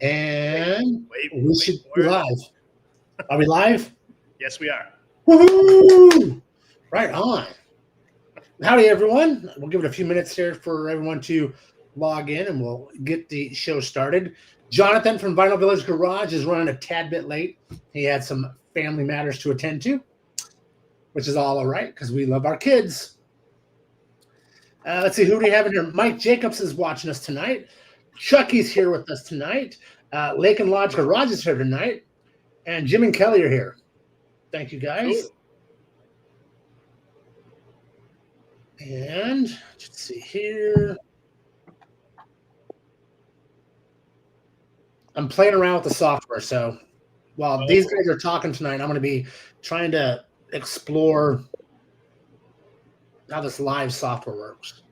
And we should for be it. live. Are we live? Yes, we are. Woohoo! Right on. Howdy, everyone. We'll give it a few minutes here for everyone to log in, and we'll get the show started. Jonathan from Vinyl Village Garage is running a tad bit late. He had some family matters to attend to, which is all right because we love our kids. Let's see, who do we have in here? Mike Jacobs is watching us tonight. Chucky's here with us tonight. Lake and Lodge Garage is here tonight. And Jim and Kelly are here. Thank you, guys. Cool. And let's see here. I'm playing around with the software, so while these guys are talking tonight, I'm going to be trying to explore how this live software works.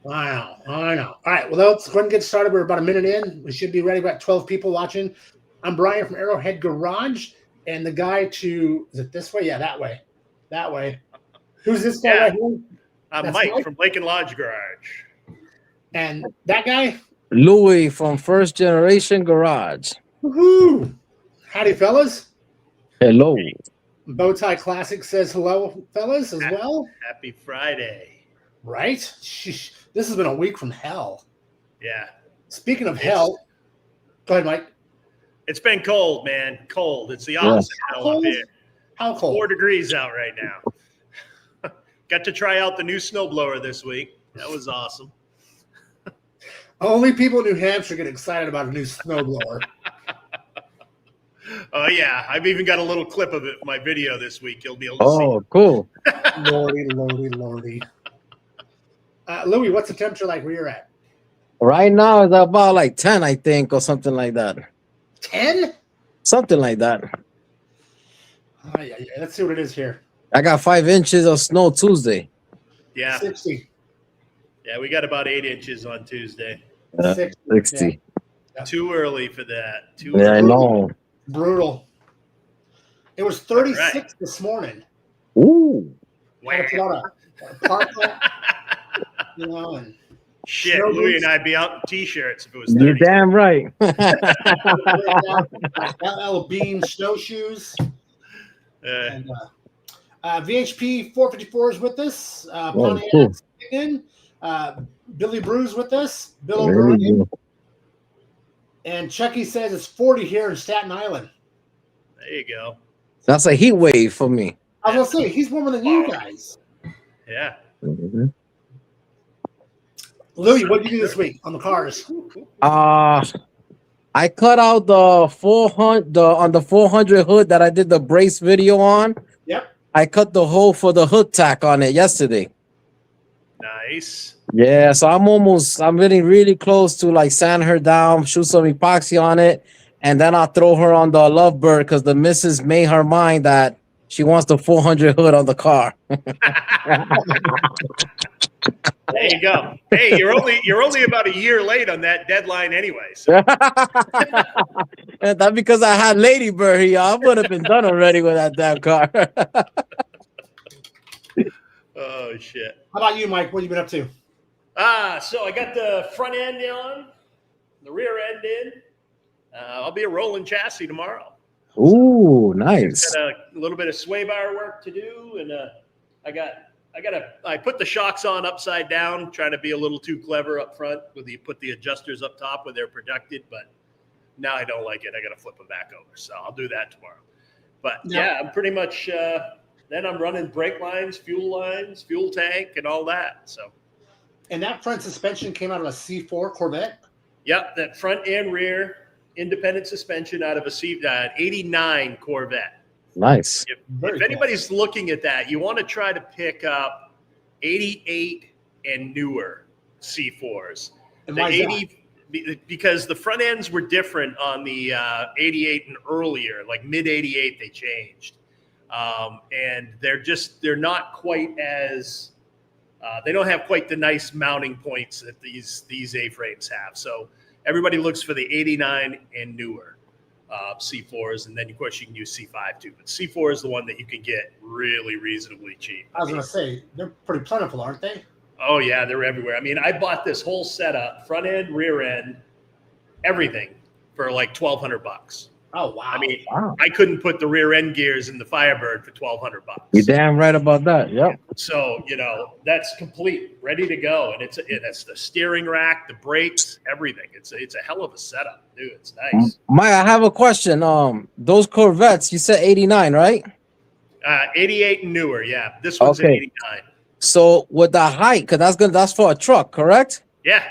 Wow, I know. All right, well, let's go ahead and get started. We're about a minute in. We should be ready. We've got 12 people watching. I'm Brian from Arrowhead Garage, and the guy to, is it this way? Yeah, that way. That way. Who's this guy right here? I'm Mike from Lake and Lodge Garage. And that guy? Louis from First Generation Garage. Woohoo! Howdy, fellas. Hello. Bowtie Classic says hello, fellas, as well. Happy Friday. Right? Sheesh. This has been a week from hell. Yeah. Speaking of hell, go ahead, Mike. It's been cold, man. Cold. It's the opposite hell up here. How cold? 4 degrees out right now. Got to try out the new snowblower this week. That was awesome. Only people in New Hampshire get excited about a new snowblower. Oh, yeah. I've even got a little clip of it in my video this week. You'll be able to see. Oh, cool. Lordy. Louis, what's the temperature like where you're at? Right now it's about like 10, I think, or something like that. 10? Something like that. Oh, yeah. Let's see what it is here. I got 5 inches of snow Tuesday. Yeah. 60. Yeah, we got about 8 inches on Tuesday. 60. Yeah. Too early for that. Yeah, I know. Brutal. It was 36 this morning. Ooh. Had to put on a parka, you know, and shit, Louis and I'd be out in t-shirts if it was 30. You're damn right. LL Bean snowshoes. And, VHP 454 is with us. Oh, Pontiac, Billy Brew's with us. Bill O'Brien. And Chucky says it's 40 here in Staten Island. there you go. That's a heat wave for me. I was going to say, he's warmer than you guys. Yeah. Mm-hmm. Louis, what did you do this week on the cars? I cut out the 400 on the 400 hood that I did the brace video on. Yep. I cut the hole for the hood tack on it yesterday. Nice. Yeah, so I'm getting really close to like sand her down, shoot some epoxy on it, and then I'll throw her on the Lovebird because the missus made her mind that she wants the 400 hood on the car. There you go. Hey, you're only about a year late on that deadline anyway. So. And that's because I had Lady Bird here. I would have been done already with that damn car. Oh shit. How about you, Mike? What have you been up to? So I got the front end on, the rear end in. I'll be a rolling chassis tomorrow. Ooh, nice. Got a little bit of sway bar work to do, and I put the shocks on upside down, trying to be a little too clever up front put the adjusters up top where they're protected, but now I don't like it. I got to flip them back over, so I'll do that tomorrow. But yeah, I'm pretty much. Then I'm running brake lines, fuel tank, and all that. So. And that front suspension came out of a C4 Corvette? Yep, that front and rear independent suspension out of a 89 Corvette. Nice. If anybody's looking at that, you want to try to pick up 88 and newer C4s. And the why is 80, because the front ends were different on the 88 and earlier, like mid 88 they changed. And they're not quite as they don't have quite the nice mounting points that these A-frames have. So everybody looks for the 89 and newer C4s, and then of course you can use C5 too. But C4 is the one that you can get really reasonably cheap. I was going to say, they're pretty plentiful, aren't they? Oh yeah, they're everywhere. I mean, I bought this whole setup, front end, rear end, everything for like $1,200. Oh wow! I mean, Wow. I couldn't put the rear end gears in the Firebird for $1,200. You're damn right about that. Yep. So that's complete, ready to go, and it's the steering rack, the brakes, everything. It's a hell of a setup, dude. It's nice. Maya, I have a question. Those Corvettes, you said 89, right? 88 and newer, yeah. This one's an Okay. 89. So with the height, because that's for a truck, correct? Yeah.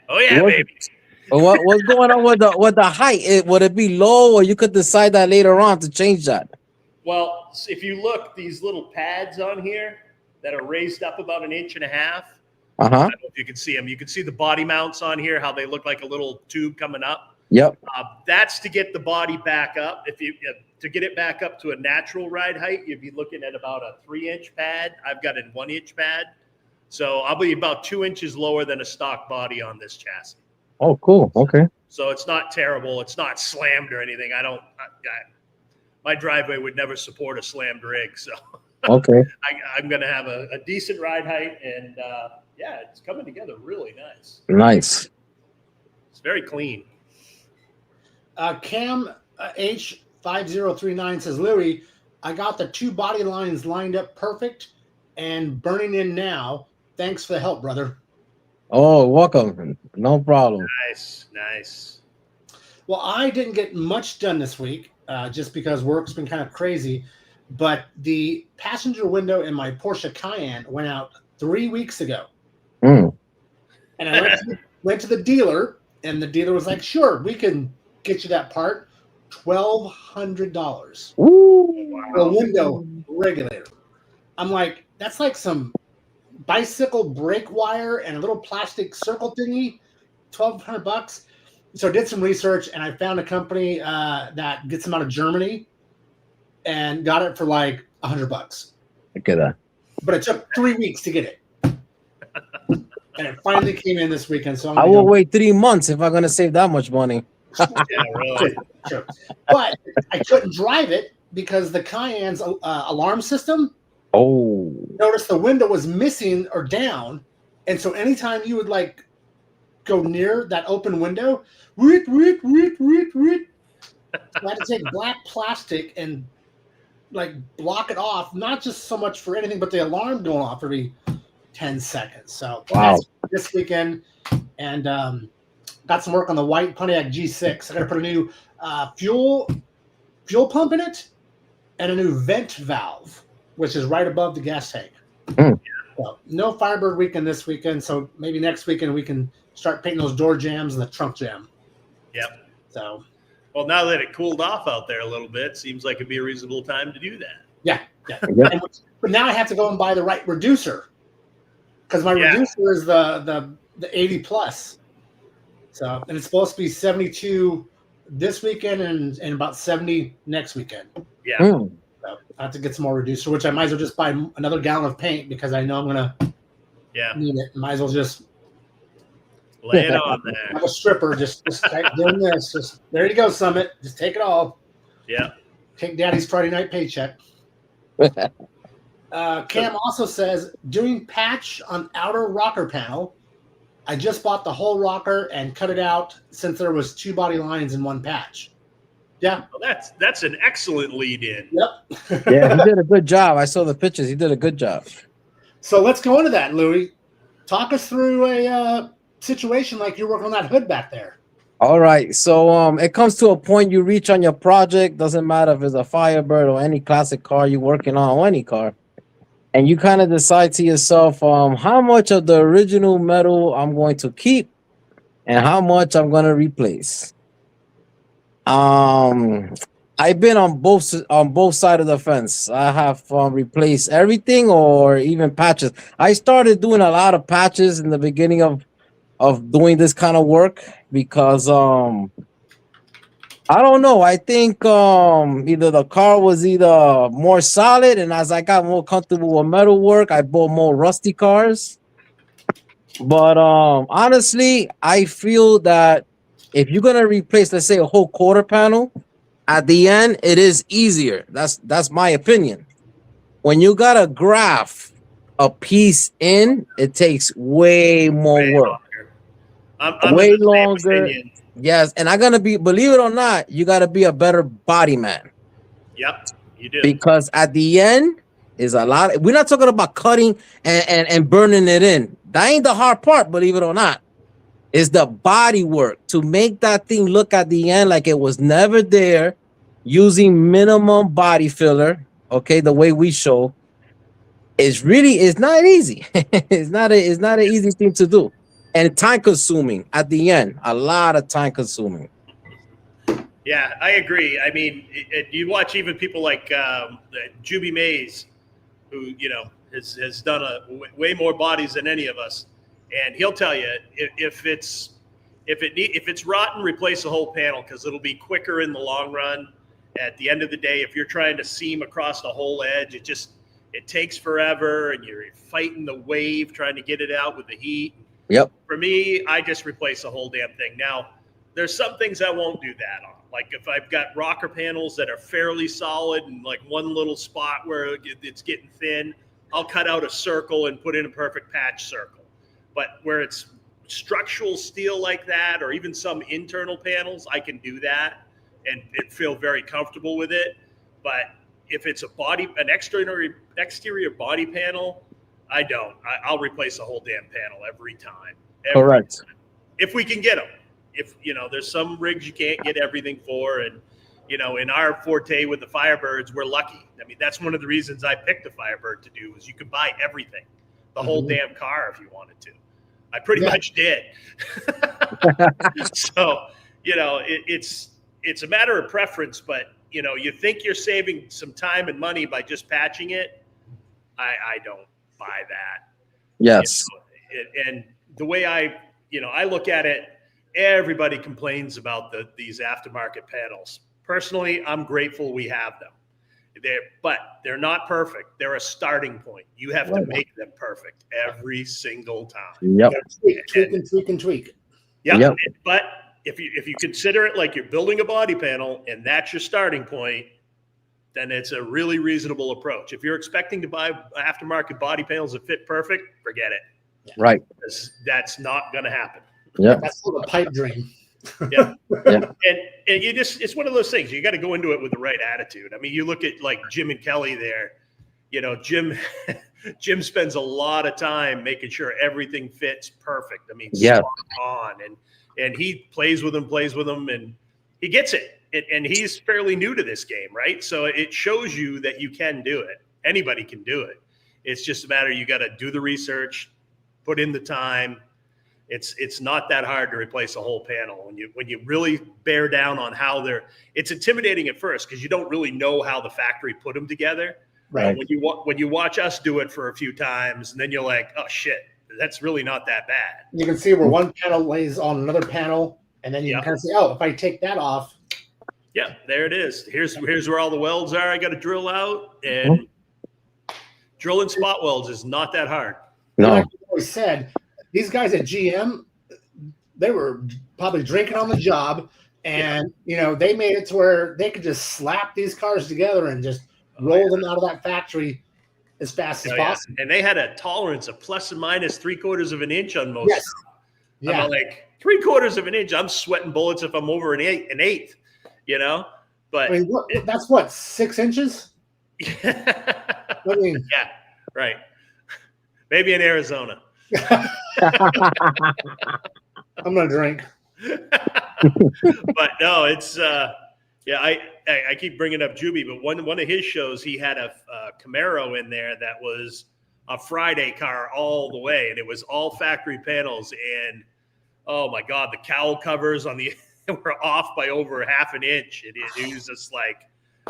Oh yeah, What- baby. What's going on with the height? Would it be low, or you could decide that later on to change that? Well, if you look, these little pads on here that are raised up about 1.5 inches. I Uh-huh. don't know if you can see them. You can see the body mounts on here, how they look like a little tube coming up. Yep. That's to get the body back up. To get it back up to a natural ride height, you'd be looking at about a 3-inch pad. I've got a 1-inch pad, so I'll be about 2 inches lower than a stock body on this chassis. Oh, cool. Okay. So it's not terrible. It's not slammed or anything. My driveway would never support a slammed rig, so Okay. I'm going to have a decent ride height, and it's coming together really nice. Nice. It's very clean. Cam H5039 says, Louis, I got the 2 body lines lined up perfect and burning in now. Thanks for the help, brother. Oh, welcome. No problem. Nice. Well, I didn't get much done this week just because work's been kind of crazy. But the passenger window in my Porsche Cayenne went out 3 weeks ago. Mm. And I went to the dealer, and the dealer was like, sure, we can get you that part. $1,200 Ooh. for a window regulator. I'm like, that's like some bicycle brake wire and a little plastic circle thingy, $1,200. So I did some research, and I found a company that gets them out of Germany and got it for like $100. Look at that. But it took 3 weeks to get it. And it finally came in this weekend. So I will wait 3 months if I'm going to save that much money. Yeah, really. Sure. But I couldn't drive it because the Cayenne's alarm system, Oh. noticed the window was missing or down. And so anytime you would like go near that open window, I had to take black plastic and like block it off, not just so much for anything, but the alarm going off every 10 seconds. So Wow. that's this weekend, and got some work on the white Pontiac G6. I got to put a new fuel pump in it and a new vent valve, which is right above the gas tank. Mm. So no Firebird weekend this weekend, so maybe next weekend we can start painting those door jams and the trunk jam. Yep. So Well, now that it cooled off out there a little bit, seems like it'd be a reasonable time to do that. yeah. Yep. But now I have to go and buy the right reducer because my reducer is the 80 plus. So, and it's supposed to be 72 this weekend and about 70 next weekend. Yeah. Mm. So I have to get some more reducer, which I might as well just buy another gallon of paint because I know I'm gonna need it. Might as well just lay it on there. have a stripper just doing this. Just there you go, Summit. Just take it all. Yeah. Take Daddy's Friday night paycheck. Cam also says, doing patch on outer rocker panel. I just bought the whole rocker and cut it out since there was 2 body lines in one patch. Yeah. Well, that's an excellent lead in. Yep. Yeah, he did a good job. I saw the pictures. He did a good job. So let's go into that, Louis. Talk us through a situation like you're working on that hood back there. All right. So it comes to a point you reach on your project. Doesn't matter if it's a Firebird or any classic car you're working on, or any car. And you kind of decide to yourself, how much of the original metal I'm going to keep and how much I'm going to replace. I've been on both sides of the fence. I have replaced everything or even patches. I started doing a lot of patches in the beginning of doing this kind of work because I don't know. I think either the car was either more solid, and as I got more comfortable with metal work, I bought more rusty cars. But honestly, I feel that if you're gonna replace, let's say, a whole quarter panel, at the end it is easier. That's my opinion. When you gotta graph a piece in, it takes way more work. I'm way in the same longer. opinion. Yes, and I'm gonna be, believe it or not, you gotta be a better body man. Yep, you do. Because at the end is a lot. We're not talking about cutting and burning it in. That ain't the hard part, believe it or not. It's the body work to make that thing look at the end like it was never there, using minimum body filler. Okay, the way we show. It's not easy. It's not an easy thing to do. And time consuming at the end, a lot of time consuming. Yeah, I agree. I mean, you watch even people like Juby Mays, who has done way more bodies than any of us, and he'll tell you if it's rotten, replace the whole panel because it'll be quicker in the long run. At the end of the day, if you're trying to seam across the whole edge, it takes forever, and you're fighting the wave trying to get it out with the heat. Yep. For me, I just replace the whole damn thing. Now, there's some things I won't do that on. Like if I've got rocker panels that are fairly solid and like one little spot where it's getting thin, I'll cut out a circle and put in a perfect patch circle. But where it's structural steel like that, or even some internal panels, I can do that and feel very comfortable with it. But if it's an exterior body panel, I don't. I'll replace the whole damn panel every time. Correct. Time. If we can get them. If there's some rigs you can't get everything for, and in our forte with the Firebirds, we're lucky. I mean, that's one of the reasons I picked a Firebird to do is you can buy everything, the whole damn car if you wanted to. I pretty much did. So it's a matter of preference, but you think you're saving some time and money by just patching it. I don't buy that. Yes. And the way I look at it, everybody complains about these aftermarket panels. Personally, I'm grateful we have them. But they're not perfect. They're a starting point. You have to make them perfect every single time. Yep. Tweak. Yeah. Yep. But if you consider it like you're building a body panel and that's your starting point, then it's a really reasonable approach. If you're expecting to buy aftermarket body panels that fit perfect, forget it. Right. That's not going to happen. Yeah. That's a pipe dream. Yeah. Yeah. And it's one of those things. You got to go into it with the right attitude. I mean, you look at like Jim and Kelly there, Jim spends a lot of time making sure everything fits perfect. I mean, spot on, and he plays with them and he gets it. And he's fairly new to this game, right? So it shows you that you can do it. Anybody can do it. It's just a matter, you got to do the research, put in the time. It's not that hard to replace a whole panel when you really bear down on how it's intimidating at first because you don't really know how the factory put them together. Right. When you watch us do it for a few times, and then you're like, oh shit, that's really not that bad. You can see where one panel lays on another panel, and then you can kind of say, oh, if I take that off. Yeah, there it is. Here's where all the welds are. I got to drill out, and drilling spot welds is not that hard. No. Like I always said, these guys at GM, they were probably drinking on the job, and they made it to where they could just slap these cars together and just roll them out of that factory as fast as possible. And they had a tolerance of plus and minus 3/4 of an inch on most. Yes. Yeah. I'm like 3/4 of an inch. I'm sweating bullets if I'm over an eighth. But I mean, that's what, 6 inches? I mean, yeah, right. Maybe in Arizona. I'm gonna drink. But no, it's I keep bringing up Juby, but one of his shows he had a Camaro in there that was a Friday car all the way, and it was all factory panels, and oh my god, the cowl covers on the were off by over half an inch. It was just like,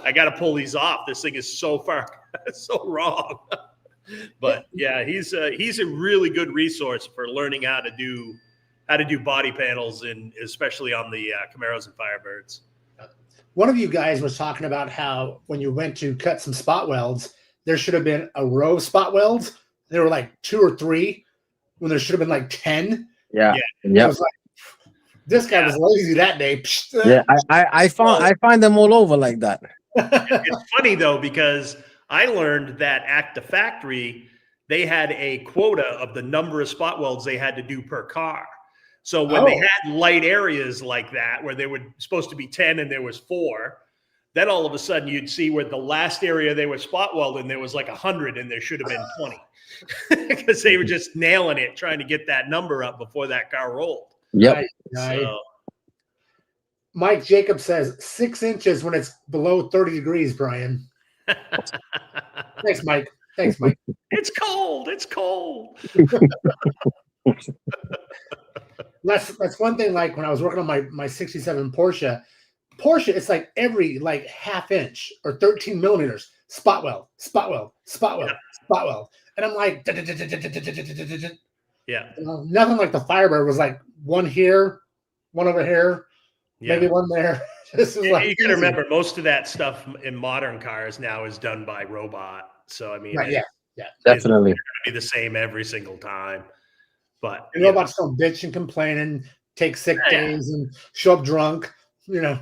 I got to pull these off. This thing is so wrong. But yeah, he's a really good resource for learning how to do body panels, and especially on the Camaros and Firebirds. One of you guys was talking about how when you went to cut some spot welds, there should have been a row of spot welds. There were like 2 or 3 when there should have been like 10. Yeah. I was like, this guy was lazy that day. Yeah, I find them all over like that. It's funny though, because I learned that at the factory, they had a quota of the number of spot welds they had to do per car. So when they had light areas like that, where they were supposed to be 10 and there was 4, then all of a sudden you'd see where the last area they were spot welding, there was like 100 and there should have been 20 because they were just nailing it, trying to get that number up before that car rolled. Yep. So, Mike Jacob says 6 inches when it's below 30 degrees, Brian. Thanks, Mike. Thanks, Mike. It's cold. It's cold. That's one thing. Like when I was working on my 67 Porsche, it's like every like half inch or 13 millimeters spot weld, and I'm like, yeah, nothing like the Firebird was like one here, one over here, maybe one there. This is like you got to remember, most of that stuff in modern cars now is done by robot. So I mean, right, yeah, definitely it's going to be the same every single time. But and robots don't bitch and complain and take sick days and show up drunk. The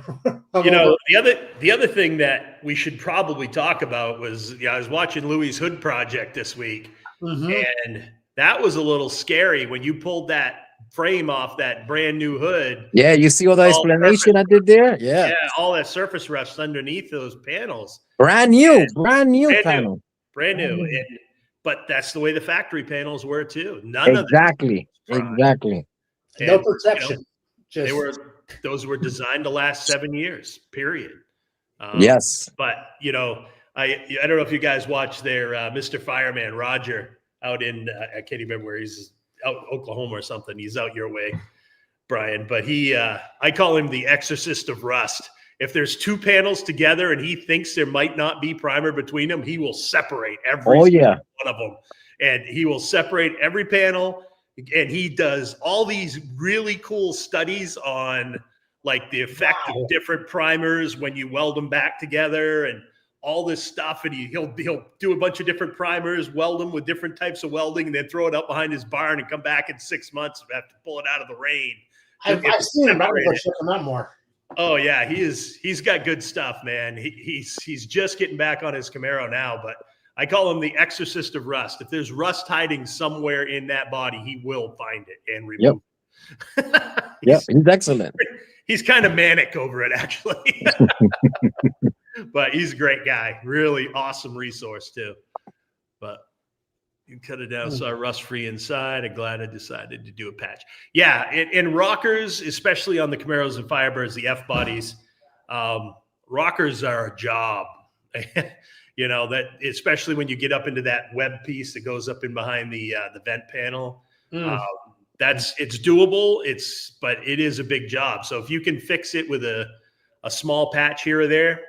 other thing that we should probably talk about was, I was watching Louis' Hood project this week, and that was a little scary when you pulled that frame off that brand new hood. Yeah, you see all the explanation I did there? Yeah, all that surface rust underneath those panels. Brand new panel. Brand new. But that's the way the factory panels were too. Exactly. And, no protection. Those were designed to last 7 years, period. Yes. But, I don't know if you guys watch their Mr. Fireman, Roger, out in, I can't remember where he's out, Oklahoma or something. He's out your way, Brian. But I call him the exorcist of rust. If there's 2 panels together and he thinks there might not be primer between them, he will separate every one of them. And he will separate every panel. And he does all these really cool studies on like the effect of different primers when you weld them back together and all this stuff. And he'll do a bunch of different primers, weld them with different types of welding, and then throw it up behind his barn and come back in 6 months and have to pull it out of the rain. I've seen him. I don't know if check him out more. Oh yeah, he's got good stuff, man. He's just getting back on his Camaro now, but I call him the exorcist of rust. If there's rust hiding somewhere in that body, he will find it and remove it. He's excellent. He's kind of manic over it, actually. But he's a great guy. Really awesome resource, too. But you cut it down, so rust-free inside. I'm glad I decided to do a patch. Yeah, and rockers, especially on the Camaros and Firebirds, the F-bodies, rockers are a job. That especially when you get up into that web piece that goes up in behind the vent panel, it's doable. But it is a big job. So if you can fix it with a small patch here or there,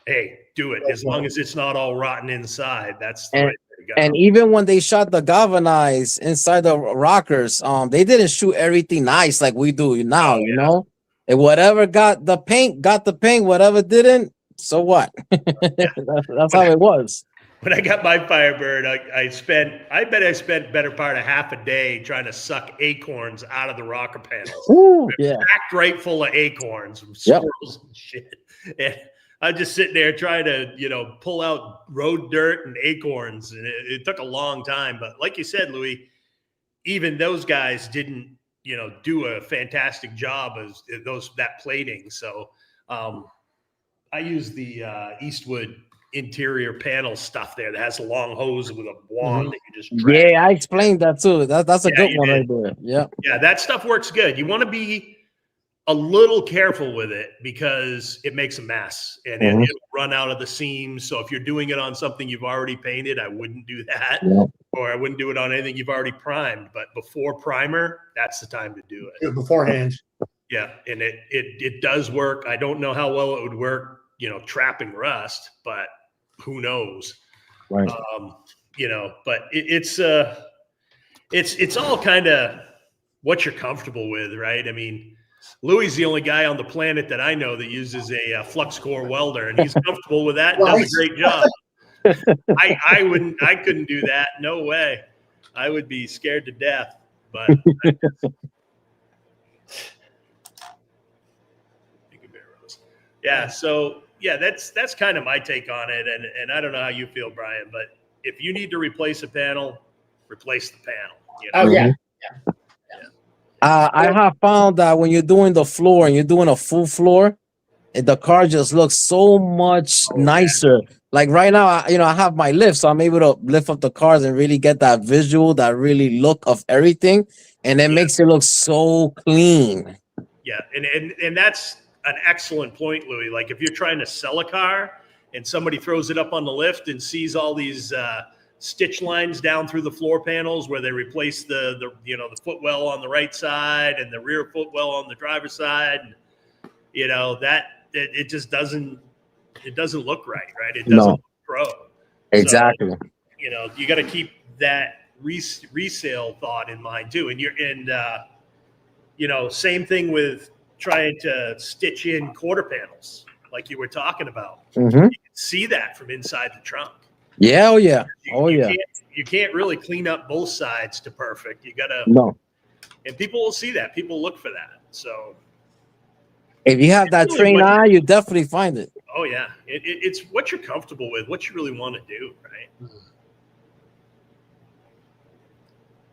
hey, do it. As long as it's not all rotten inside, that's the right way to go. And even when they shot the galvanized inside the rockers, they didn't shoot everything nice like we do now. You know, and whatever got the paint. Whatever didn't. So what? That's how it was. When I got my Firebird, I bet I spent better part of half a day trying to suck acorns out of the rocker panels. Ooh, yeah. Packed right full of acorns from squirrels and shit. And I'm just sitting there trying to, pull out road dirt and acorns. And it took a long time. But like you said, Louis, even those guys didn't, do a fantastic job as that plating. So, I use the Eastwood interior panel stuff there that has a long hose with a wand that you just drag. Yeah, I explained that too. That's a good one right there. Yeah. Yeah, that stuff works good. You want to be a little careful with it because it makes a mess and it'll run out of the seams. So if you're doing it on something you've already painted, I wouldn't do that. Or I wouldn't do it on anything you've already primed. But before primer, that's the time to do it. Beforehand. Yeah, and it does work. I don't know how well it would work, trapping rust, but who knows? Right. But it's all kind of what you're comfortable with, right? I mean, Louis is the only guy on the planet that I know that uses a flux core welder, and he's comfortable with that. Does a great job. I couldn't do that. No way. I would be scared to death. But yeah, so yeah, that's kind of my take on it, and I don't know how you feel, Brian, but if you need to replace a panel, replace the panel. Oh yeah. I have found that when you're doing the floor and you're doing a full floor, the car just looks so much nicer. Like right now, I have my lift, so I'm able to lift up the cars and really get that visual, that really look of everything, and it makes it look so clean. Yeah, and that's an excellent point, Louis. Like if you're trying to sell a car and somebody throws it up on the lift and sees all these stitch lines down through the floor panels where they replace the footwell on the right side and the rear footwell on the driver's side, that it just doesn't look right. It doesn't look pro. Exactly. So, you got to keep that resale thought in mind too. And same thing with trying to stitch in quarter panels like you were talking about. Mm-hmm. You can see that from inside the trunk. Yeah. Oh yeah. You can't really clean up both sides to perfect. You gotta and people will see that. People look for that. So if you have that trained eye, you definitely find it. Oh yeah, it's what you're comfortable with, what you really want to do, right?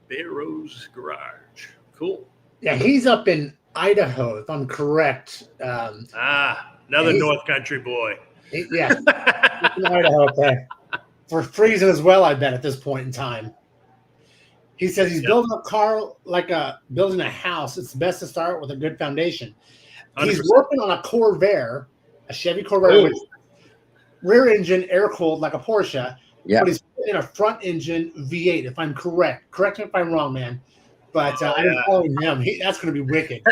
Bear Rose Garage, cool. Yeah, he's up in Idaho, if I'm correct. Another North Country boy. Yeah, in Idaho. Okay. For freezing as well, I bet at this point in time. He says he's building a car like building a house. It's best to start with a good foundation. 100%. He's working on a Corvair, a Chevy Corvair, with rear engine, air cooled like a Porsche. Yeah. But he's in a front engine V8. If I'm correct, correct me if I'm wrong, man. But I'm following him. That's going to be wicked.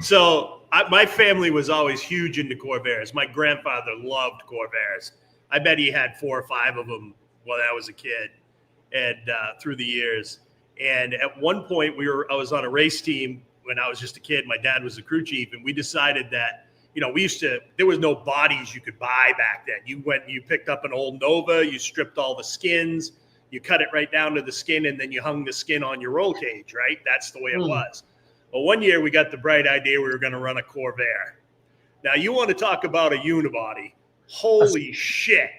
So my family was always huge into Corvairs. My grandfather loved Corvairs. I bet he had 4 or 5 of them when I was a kid, and through the years. And at one point, I was on a race team when I was just a kid. My dad was the crew chief, and we decided that, there was no bodies you could buy back then. You picked up an old Nova, you stripped all the skins, you cut it right down to the skin, and then you hung the skin on your roll cage, right? That's the way it was. Well, one year we got the bright idea we were going to run a Corvair. Now, you want to talk about a unibody. Holy shit.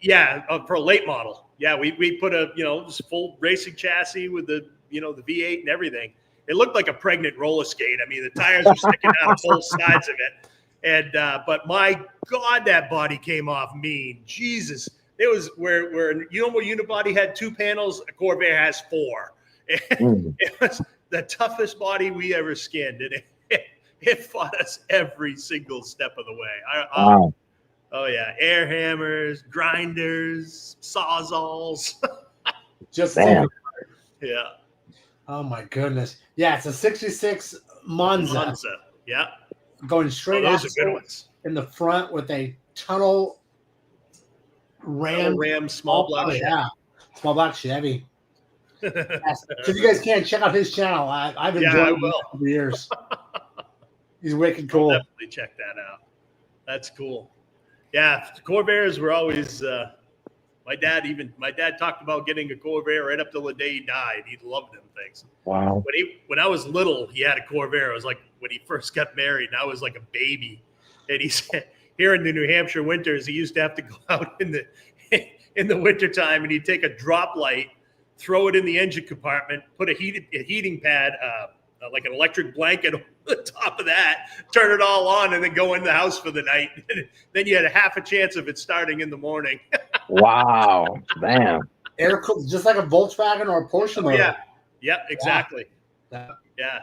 Yeah, for a late model. Yeah, we put a, this full racing chassis with the, the V8 and everything. It looked like a pregnant roller skate. I mean, the tires were sticking out both sides of it. And, but my God, that body came off mean. Jesus. It was where unibody had 2 panels, a Corvair has 4. It was the toughest body we ever skinned. And it fought us every single step of the way. Wow. Oh yeah, air hammers, grinders, sawzalls. Just yeah. Oh my goodness. Yeah, it's a '66 Monza. Yeah. Going straight those are good ones. In the front with a tunnel Ram small block Chevy. Yeah, small block Chevy. So if you guys can check out his channel, I've enjoyed him for years. He's wicked cool. I'll definitely check that out. That's cool. Yeah, Corvairs were always. My dad talked about getting a Corvair right up till the day he died. He loved them things. Wow. When I was little, he had a Corvair. It was like when he first got married, and I was like a baby. And he said, here in the New Hampshire winters, he used to have to go out in the wintertime, and he'd take a drop light, throw it in the engine compartment, put a heating pad, like an electric blanket on the top of that, turn it all on, and then go in the house for the night. Then you had a half a chance of it starting in the morning. Wow. Damn. Air cooled, just like a Volkswagen or a Porsche motor. Yeah. Yeah, exactly. Yeah.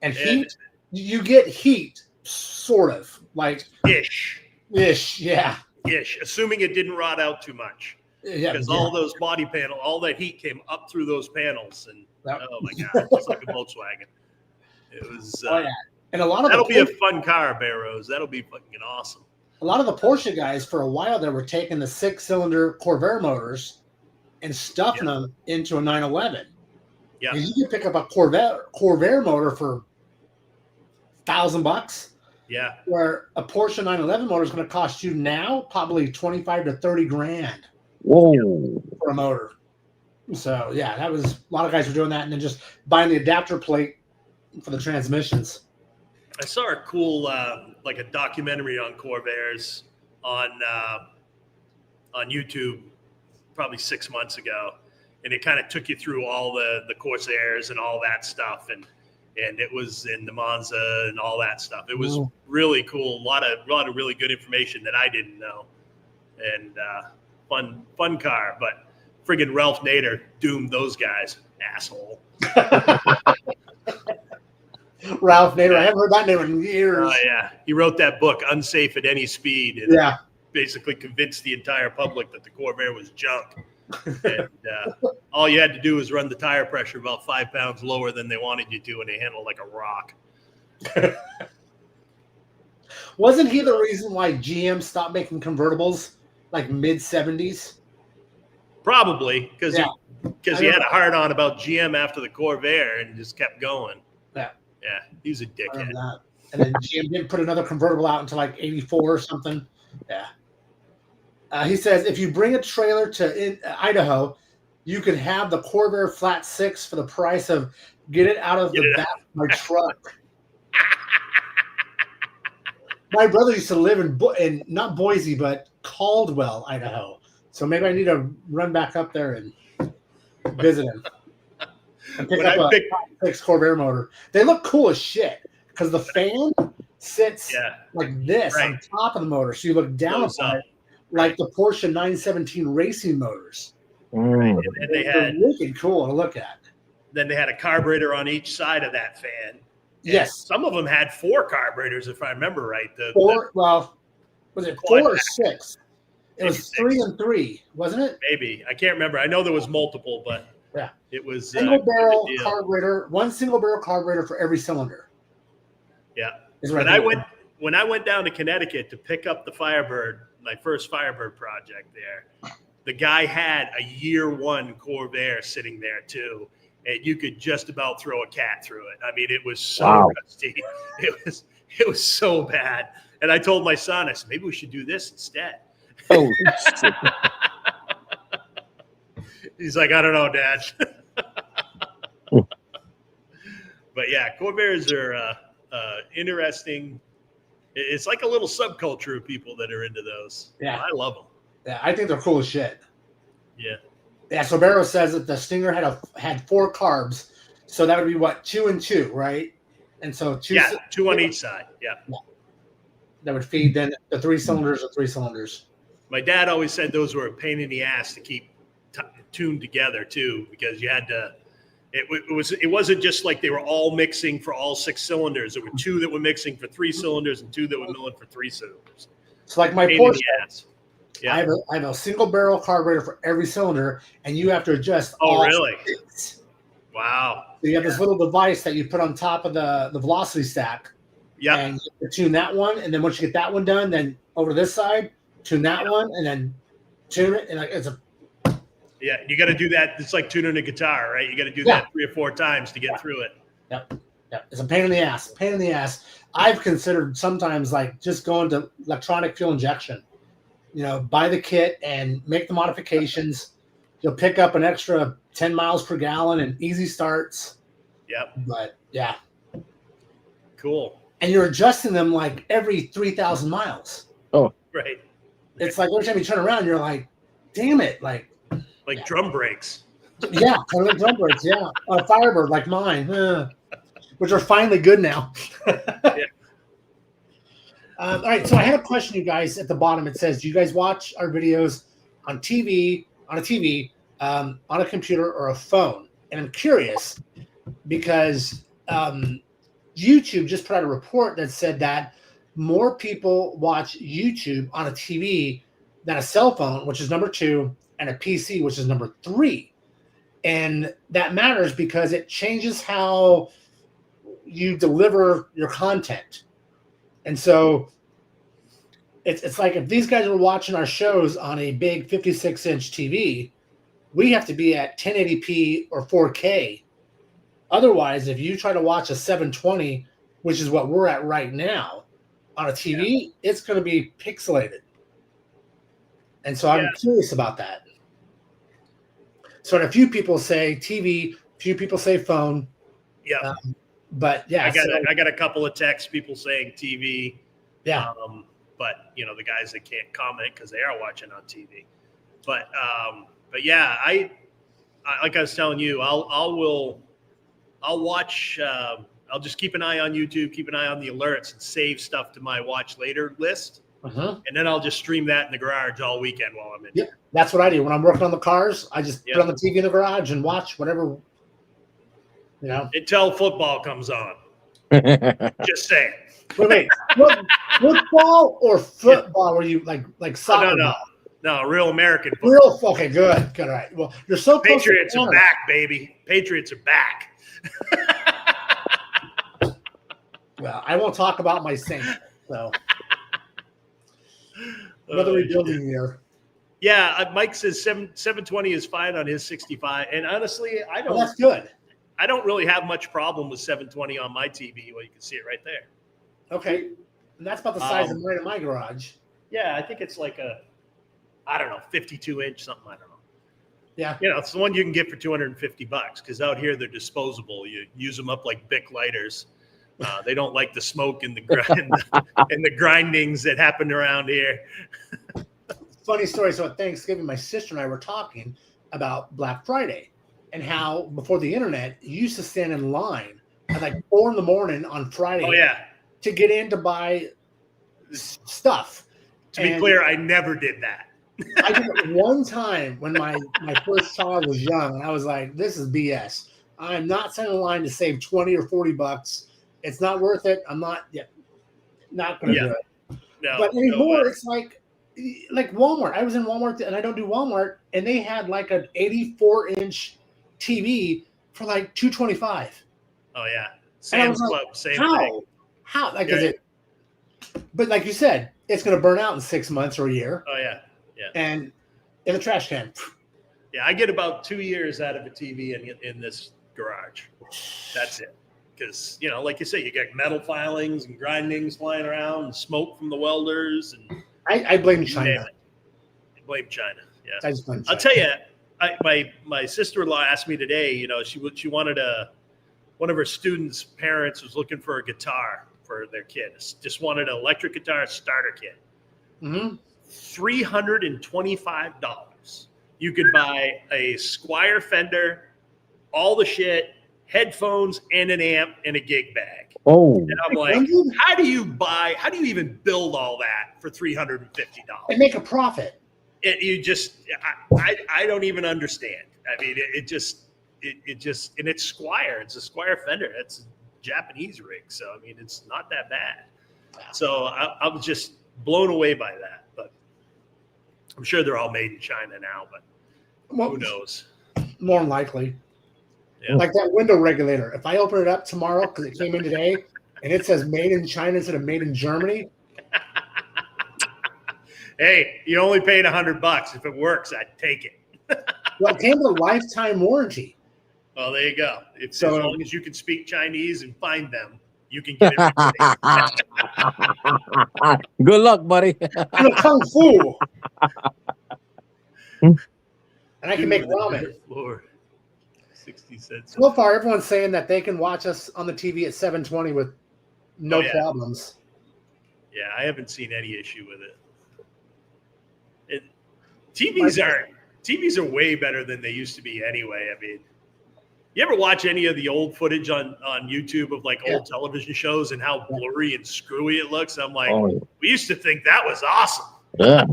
And heat, you get heat, sort of. Like ish, yeah. Ish, assuming it didn't rot out too much. Yeah. Because all those body panel, all that heat came up through those panels. And oh my God, it's like a Volkswagen. It was and a lot of that'll be a fun car, Barrows. That'll be fucking awesome. A lot of the Porsche guys for a while they were taking the 6-cylinder Corvair motors and stuffing them into a 911. Yeah. And you can pick up a Corvair motor for $1,000. Yeah. Where a Porsche 911 motor is going to cost you now probably 25 to 30 grand. Whoa. For a motor. So yeah, that was a lot of guys were doing that, and then just buying the adapter plate for the transmissions. I saw a cool like a documentary on Corvairs on YouTube probably 6 months ago, and it kind of took you through all the Corsairs and all that stuff, and it was in the Monza and all that stuff. It was really cool. A lot of really good information that I didn't know, and fun car. But friggin' Ralph Nader doomed those guys, asshole. Ralph Nader. I haven't heard that name in years. Oh yeah, he wrote that book, Unsafe at Any Speed, and basically convinced the entire public that the Corvair was junk. And all you had to do was run the tire pressure about 5 pounds lower than they wanted you to, and they handled like a rock. Wasn't he the reason why GM stopped making convertibles like mid-70s? Probably, because he had a hard-on about GM after the Corvair and just kept going. Yeah, he was a dickhead. And then GM didn't put another convertible out until like 84 or something. Yeah. He says, if you bring a trailer to Idaho, you can have the Corvair Flat 6 for the price of get it out of the back of my truck. My brother used to live in not Boise, but Caldwell, Idaho. So maybe I need to run back up there and visit him. And pick up a 6 Corvair motor. They look cool as shit because the fan sits like this on top of the motor. So you look down upon it like the Porsche 917 racing motors. And they're wicked cool to look at. Then they had a carburetor on each side of that fan. Yes. Some of them had 4 carburetors, if I remember right. Was it 4 or 6? It was 3 and 3, wasn't it? Maybe. I can't remember. I know there was multiple, but it was single barrel carburetor, one single barrel carburetor for every cylinder. Yeah. When I went down to Connecticut to pick up the Firebird, my first Firebird project there, the guy had a year 1 Corvair sitting there too, and you could just about throw a cat through it. I mean, it was so rusty. It was so bad. And I told my son, I said, maybe we should do this instead. Oh, he's like, I don't know, Dad. But yeah, Corvairs are interesting. It's like a little subculture of people that are into those. Yeah, I love them. Yeah, I think they're cool as shit. Yeah. Yeah, so Barrow says that the Stinger had 4 carbs, so that would be what, 2 and 2, right? And so 2 on each side. Yeah. That would feed then the 3 cylinders or 3 cylinders. My dad always said those were a pain in the ass to keep tuned together too, because you had to. It wasn't just like they were all mixing for all 6 cylinders. There were 2 that were mixing for 3 cylinders and 2 that were milling for 3 cylinders. So like my Porsche, I have a single barrel carburetor for every cylinder, and you have to adjust. Oh, really? 6. Wow. So you have this little device that you put on top of the velocity stack. Yeah. And you tune that one, and then once you get that one done, then over to this side, tune that one, and then tune it, and it's a. Yeah, you got to do that. It's like tuning a guitar, right? You got to do that 3 or 4 times to get through it. Yep. It's a pain in the ass. I've considered sometimes like just going to electronic fuel injection. Buy the kit and make the modifications. You'll pick up an extra 10 miles per gallon and easy starts. Yep. But yeah. Cool. And you're adjusting them like every 3,000 miles. Oh, right. It's like every time you turn around, you're like, damn it. Like drum brakes. Yeah, kind of like drum brakes. Yeah. On a Firebird like mine, which are finally good now. Yeah. All right. So I had a question, you guys, at the bottom. It says, do you guys watch our videos on TV, on a computer, or a phone? And I'm curious because YouTube just put out a report that said that more people watch YouTube on a TV than a cell phone, which is number 2, and a PC, which is number 3. And that matters because it changes how you deliver your content. And so it's like if these guys are watching our shows on a big 56-inch TV, we have to be at 1080p or 4K. Otherwise, if you try to watch a 720, which is what we're at right now, on a TV, it's going to be pixelated. And so I'm curious about that. So a few people say TV, a few people say phone. Yeah. But yeah. I got a couple of texts, people saying TV. Yeah. But the guys that can't comment because they are watching on TV. But yeah, like I was telling you, I'll watch. I'll just keep an eye on YouTube, keep an eye on the alerts, and save stuff to my watch later list. Uh-huh. And then I'll just stream that in the garage all weekend while I'm in. Yep, that's what I do when I'm working on the cars. I just put on the TV in the garage and watch whatever. You know, until football comes on. Just saying. Wait. Football or football? Were you like soccer? No, real American football. Real. Okay, good. All right. Well, you're so close. Patriots are back, baby. Patriots are back. Well, I won't talk about my Saints. So another rebuilding year. Yeah, Mike says 720 is fine on his 65, and honestly, I don't. Well, that's good. I don't really have much problem with 720 on my TV. Well, you can see it right there. Okay, and that's about the size of mine in my garage. Yeah, I think it's like I don't know, 52-inch something. I don't know. Yeah, it's the one you can get for $250 because out here they're disposable. You use them up like Bic lighters. They don't like the smoke and the grindings that happen around here. Funny story. So at Thanksgiving, my sister and I were talking about Black Friday and how before the internet, you used to stand in line at like 4 a.m. on Friday. Oh yeah, to get in to buy stuff. To be clear, I never did that. I did it one time when my first child was young, and I was like, "This is BS. I'm not standing in line to save $20 or $40. It's not worth it. I'm not going to do it." No, but anymore, it's like Walmart. I was in Walmart, and I don't do Walmart, and they had like an 84-inch TV for like $225. Oh yeah, Sam's Club, same thing. How? Like, is it? But like you said, it's going to burn out in 6 months or a year. Oh yeah. And in the trash can. Yeah, I get about 2 years out of a TV in this garage. That's it. Because, like you say, you get metal filings and grindings flying around and smoke from the welders. And I blame China. I blame China, yeah. I just blame China. I'll tell you, my sister-in-law asked me today, she wanted one of her students' parents was looking for a guitar for their kid. Just wanted an electric guitar starter kit. Mm-hmm. $325. You could buy a Squier Fender, all the shit, headphones, and an amp, and a gig bag. Oh, and I'm like, how do you even build all that for $350? And make a profit. I don't even understand. I mean, it just, and it's Squier. It's a Squier Fender. It's a Japanese rig. So, I mean, it's not that bad. So I was just blown away by that. But I'm sure they're all made in China now, but who knows? More than likely. Yeah. Like that window regulator. If I open it up tomorrow, because it came in today, and it says made in China instead of made in Germany. Hey, you only paid $100. If it works, I'd take it. Well, it came with a lifetime warranty. Well, there you go. As long as you can speak Chinese and find them, you can get it. Good luck, buddy. I'm a kung fu. And I can make ramen. Lord. 60 cents. So far, everyone's saying that they can watch us on the TV at 720 with no problems. Yeah, I haven't seen any issue with it. TVs are way better than they used to be anyway. I mean, you ever watch any of the old footage on YouTube of like old television shows and how blurry and screwy it looks? I'm like, we used to think that was awesome. Yeah.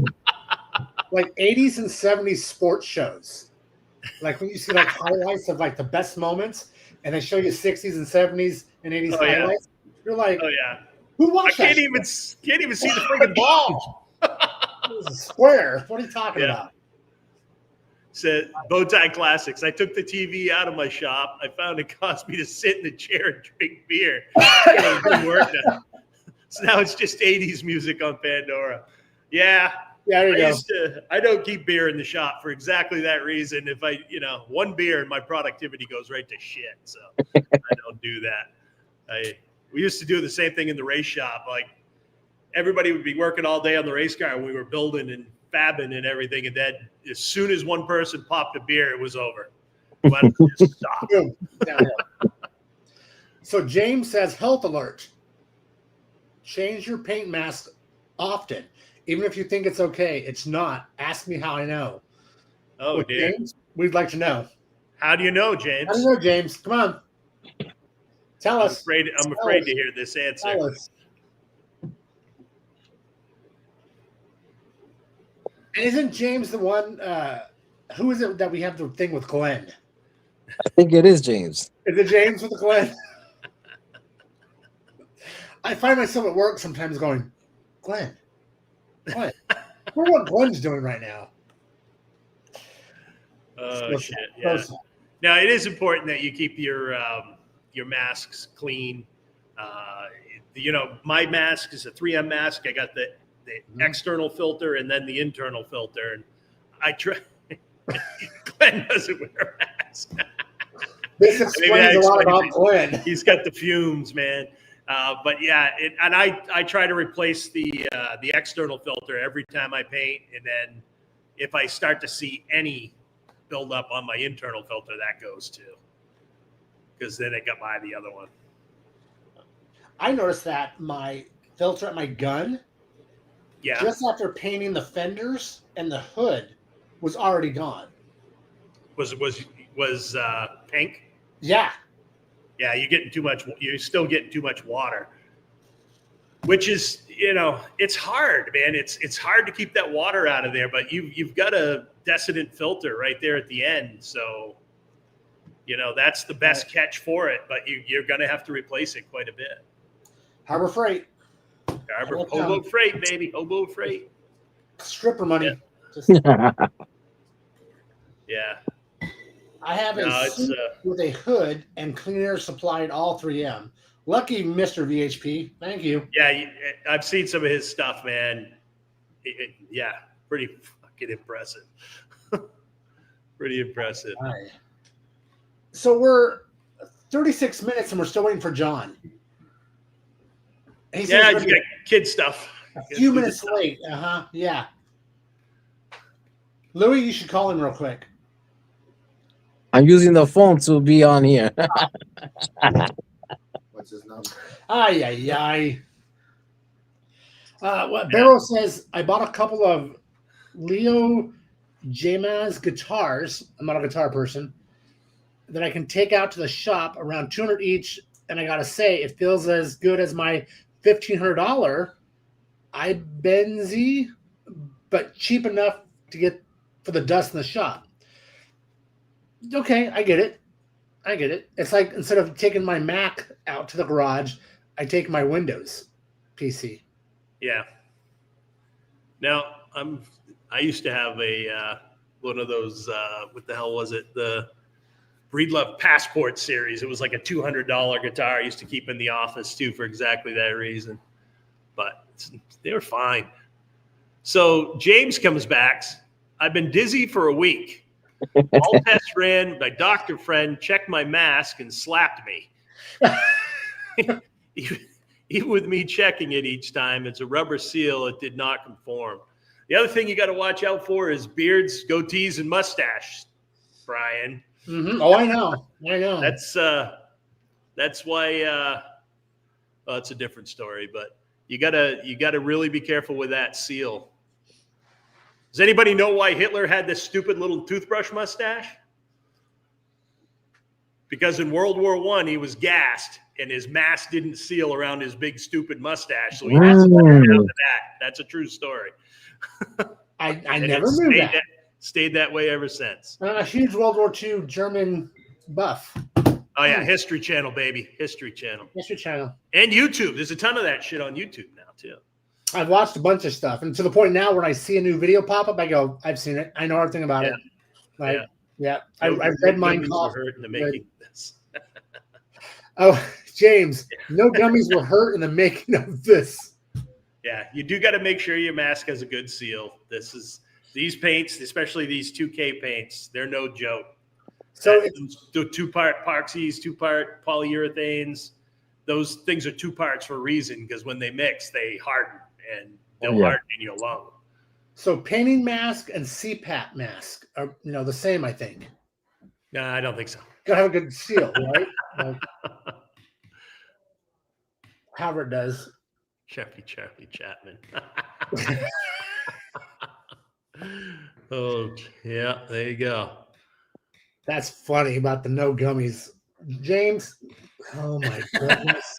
Like 80s and 70s sports shows. Like when you see like highlights of like the best moments and they show you 60s and 70s and 80s highlights, you're like, oh yeah, who watched that? Can't even see the freaking ball. It was a square. What are you talking about? Said Bowtie Classics. I took the TV out of my shop. I found it cost me to sit in the chair and drink beer. It didn't work now. So now it's just 80s music on Pandora. Yeah. Yeah, there you go. I don't keep beer in the shop for exactly that reason. If one beer and my productivity goes right to shit. So I don't do that. We used to do the same thing in the race shop. Like everybody would be working all day on the race car and we were building and fabbing and everything. And then as soon as one person popped a beer, it was over. But just stop. So James says, health alert. Change your paint mask often. Even if you think it's okay, it's not. Ask me how I know. Oh, dear. James, we'd like to know. How do you know, I James? don't know, James. Come on. Tell I'm us. afraid to hear this answer. Tell us. And isn't James the one? Who is it that we have the thing with Glenn? I think it is James. Is it James with the Glenn? I find myself at work sometimes going, Glenn. Wonder what Glenn's doing right now. Oh shit! Yeah. Now it is important that you keep your masks clean. My mask is a 3M mask. I got the external filter and then the internal filter, and I try. Glenn doesn't wear a mask. This explains a lot about Glenn. He's got the fumes, man. But yeah, and I try to replace the external filter every time I paint, and then if I start to see any build up on my internal filter, that goes too, because then it got by the other one. I noticed that my filter at my gun, just after painting the fenders and the hood, was already gone. Was pink? Yeah. Yeah, you're getting too much. You're still getting too much water, which is, it's hard, man. It's hard to keep that water out of there, but you've got a Decedent filter right there at the end, so that's the best catch for it. But you're gonna have to replace it quite a bit. Harbor Freight. Hobo Freight, baby. Hobo Freight. Stripper money. Yeah. Yeah. I have a suit with a hood and clean air supplied, all 3M. Lucky Mr. VHP. Thank you. Yeah, I've seen some of his stuff, man. Pretty fucking impressive. Pretty impressive. All right. So we're 36 minutes and we're still waiting for John. You got kid stuff. A few minutes late. Yeah. Louis, you should call him real quick. I'm using the phone to be on here. What's his number? Barrow says, I bought a couple of Leo Jamaz guitars. I'm not a guitar person. That I can take out to the shop, around $200 each. And I got to say, it feels as good as my $1,500 Ibanez, but cheap enough to get for the dust in the shop. Okay, I get it. It's like instead of taking my Mac out to the garage, I take my Windows PC. Yeah. Now I used to have a one of those. What the hell was it? The Breedlove Passport series. It was like a $200 guitar. I used to keep in the office too for exactly that reason. But they were fine. So James comes back. I've been dizzy for a week. All tests ran. My doctor friend checked my mask and slapped me. Even with me checking it each time, it's a rubber seal. It did not conform. The other thing you got to watch out for is beards, goatees, and mustaches, Brian. Mm-hmm. Oh, I know. That's why. It's a different story, but you gotta really be careful with that seal. Does anybody know why Hitler had this stupid little toothbrush mustache? Because in World War I, he was gassed and his mask didn't seal around his big stupid mustache, so he had to let it out of that. That's a true story. I never knew that. Stayed that way ever since. I'm a huge World War II German buff. Oh yeah, History Channel, baby. History Channel. History Channel. And YouTube. There's a ton of that shit on YouTube now too. I've watched a bunch of stuff, and to the point now when I see a new video pop up, I go, "I've seen it. I know everything about it." I read Minecraft. Hurt in the making of this. Oh, James, no gummies were hurt in the making of this. Yeah, you do got to make sure your mask has a good seal. These paints, especially these 2K paints, they're no joke. So the 2-part epoxies, 2-part polyurethanes, those things are 2 parts for a reason, because when they mix, they harden and they'll harden in your lung. So painting mask and CPAP mask are the same, I think. No, I don't think so. Gotta have a good seal, right? However it does. Charlie Chapman. Oh, yeah, there you go. That's funny about the no gummies. James, oh my goodness.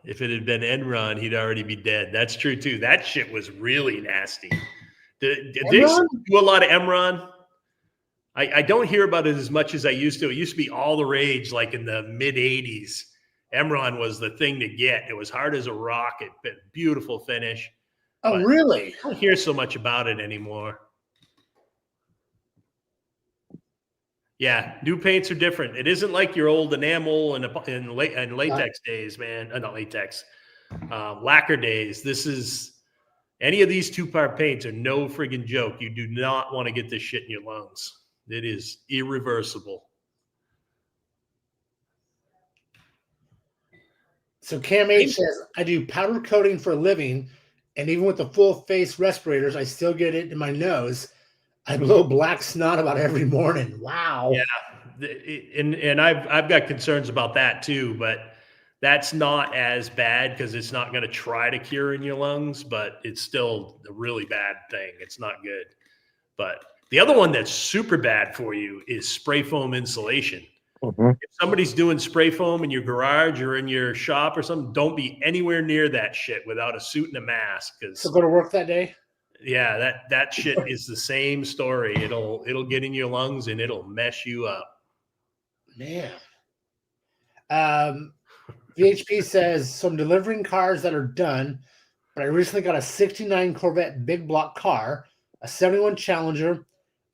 If it had been Enron, he'd already be dead. That's true too. That shit was really nasty. Did they Enron? do a lot of Enron? I don't hear about it as much as I used to. It used to be all the rage, like in the mid '80s. Enron was the thing to get. It was hard as a rock. Beautiful finish. Oh, But really? I don't hear so much about it anymore. Yeah, new paints are different. It isn't like your old enamel and latex days, man. Not latex, lacquer days. This is any of these 2-part paints are no friggin' joke. You do not want to get this shit in your lungs. It is irreversible. So Cam H says, I do powder coating for a living, and even with the full face respirators, I still get it in my nose. I blow black snot about every morning. Wow. Yeah, and I've got concerns about that too, but that's not as bad because it's not going to try to cure in your lungs, but it's still a really bad thing. It's not good. But the other one that's super bad for you is spray foam insulation. Mhm. If somebody's doing spray foam in your garage or in your shop or something, don't be anywhere near that shit without a suit and a mask. Because So go to work that day? yeah, that shit is the same story. It'll get in your lungs and it'll mess you up. Man. VHP says, so I'm delivering cars that are done, but I recently got a 69 Corvette big block car, a 71 Challenger,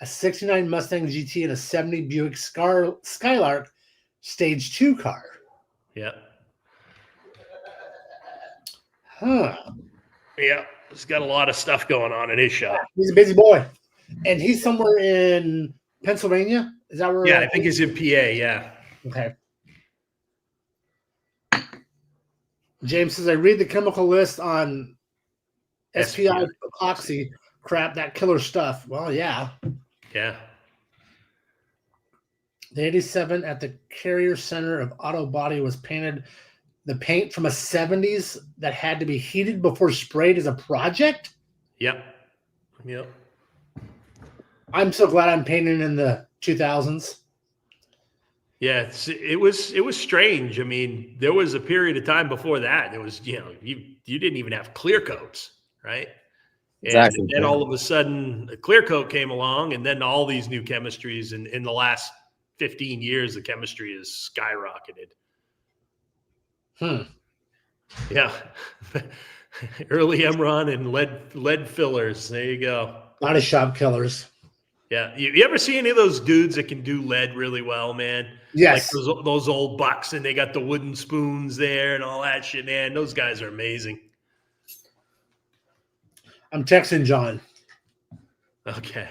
a 69 Mustang GT, and a 70 Buick Skylark Stage 2 car. Yeah. Huh. Yeah. He's got a lot of stuff going on in his shop. He's a busy boy. And he's somewhere in Pennsylvania? Is that where? Yeah, I think he's in PA. Yeah. Okay. James says, I read the chemical list on SPI epoxy crap, that killer stuff. Well, yeah. Yeah. The 87 at the Carrier Center of Auto Body was painted the paint from a 70s that had to be heated before sprayed as a project. Yep. I'm so glad I'm painting in the 2000s. Yeah, it was strange. I mean, there was a period of time before that. There was, you didn't even have clear coats, right? Exactly. And then all of a sudden, a clear coat came along, and then all these new chemistries. And in the last 15 years, the chemistry has skyrocketed. Yeah. Early Emron and lead fillers. There you go. Body shop killers. Yeah. You ever see any of those dudes that can do lead really well, man? Yes. Like those old bucks, and they got the wooden spoons there and all that shit, man. Those guys are amazing. I'm texting John. Okay.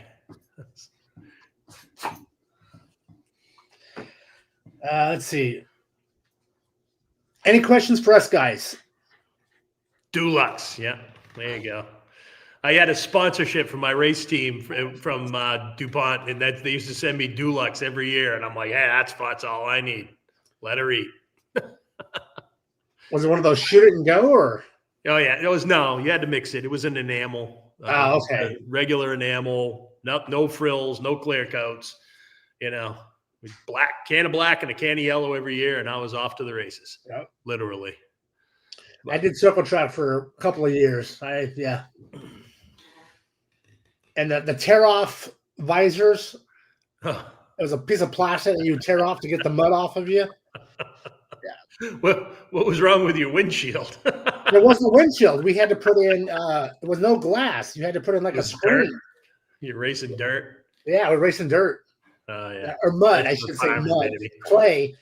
Let's see. Any questions for us guys? Dulux. Yeah. There you go. I had a sponsorship from my race team from DuPont, and they used to send me Dulux every year. And I'm like, hey, that's all I need. Let her eat. Was it one of those shoot it and go or? Oh, yeah. You had to mix it. It was an enamel. Okay. Regular enamel, no frills, no clear coats. Can of black and a can of yellow every year, and I was off to the races. Yep. Literally. I did circle track for a couple of years. And the tear off visors, it was a piece of plastic that you tear off to get the mud off of you. Yeah. What was wrong with your windshield? There wasn't a windshield. We had to put in, there was no glass. You had to put in like a screen. You're racing dirt? Yeah, we're racing dirt. Yeah. Or mud, I should say mud. Clay,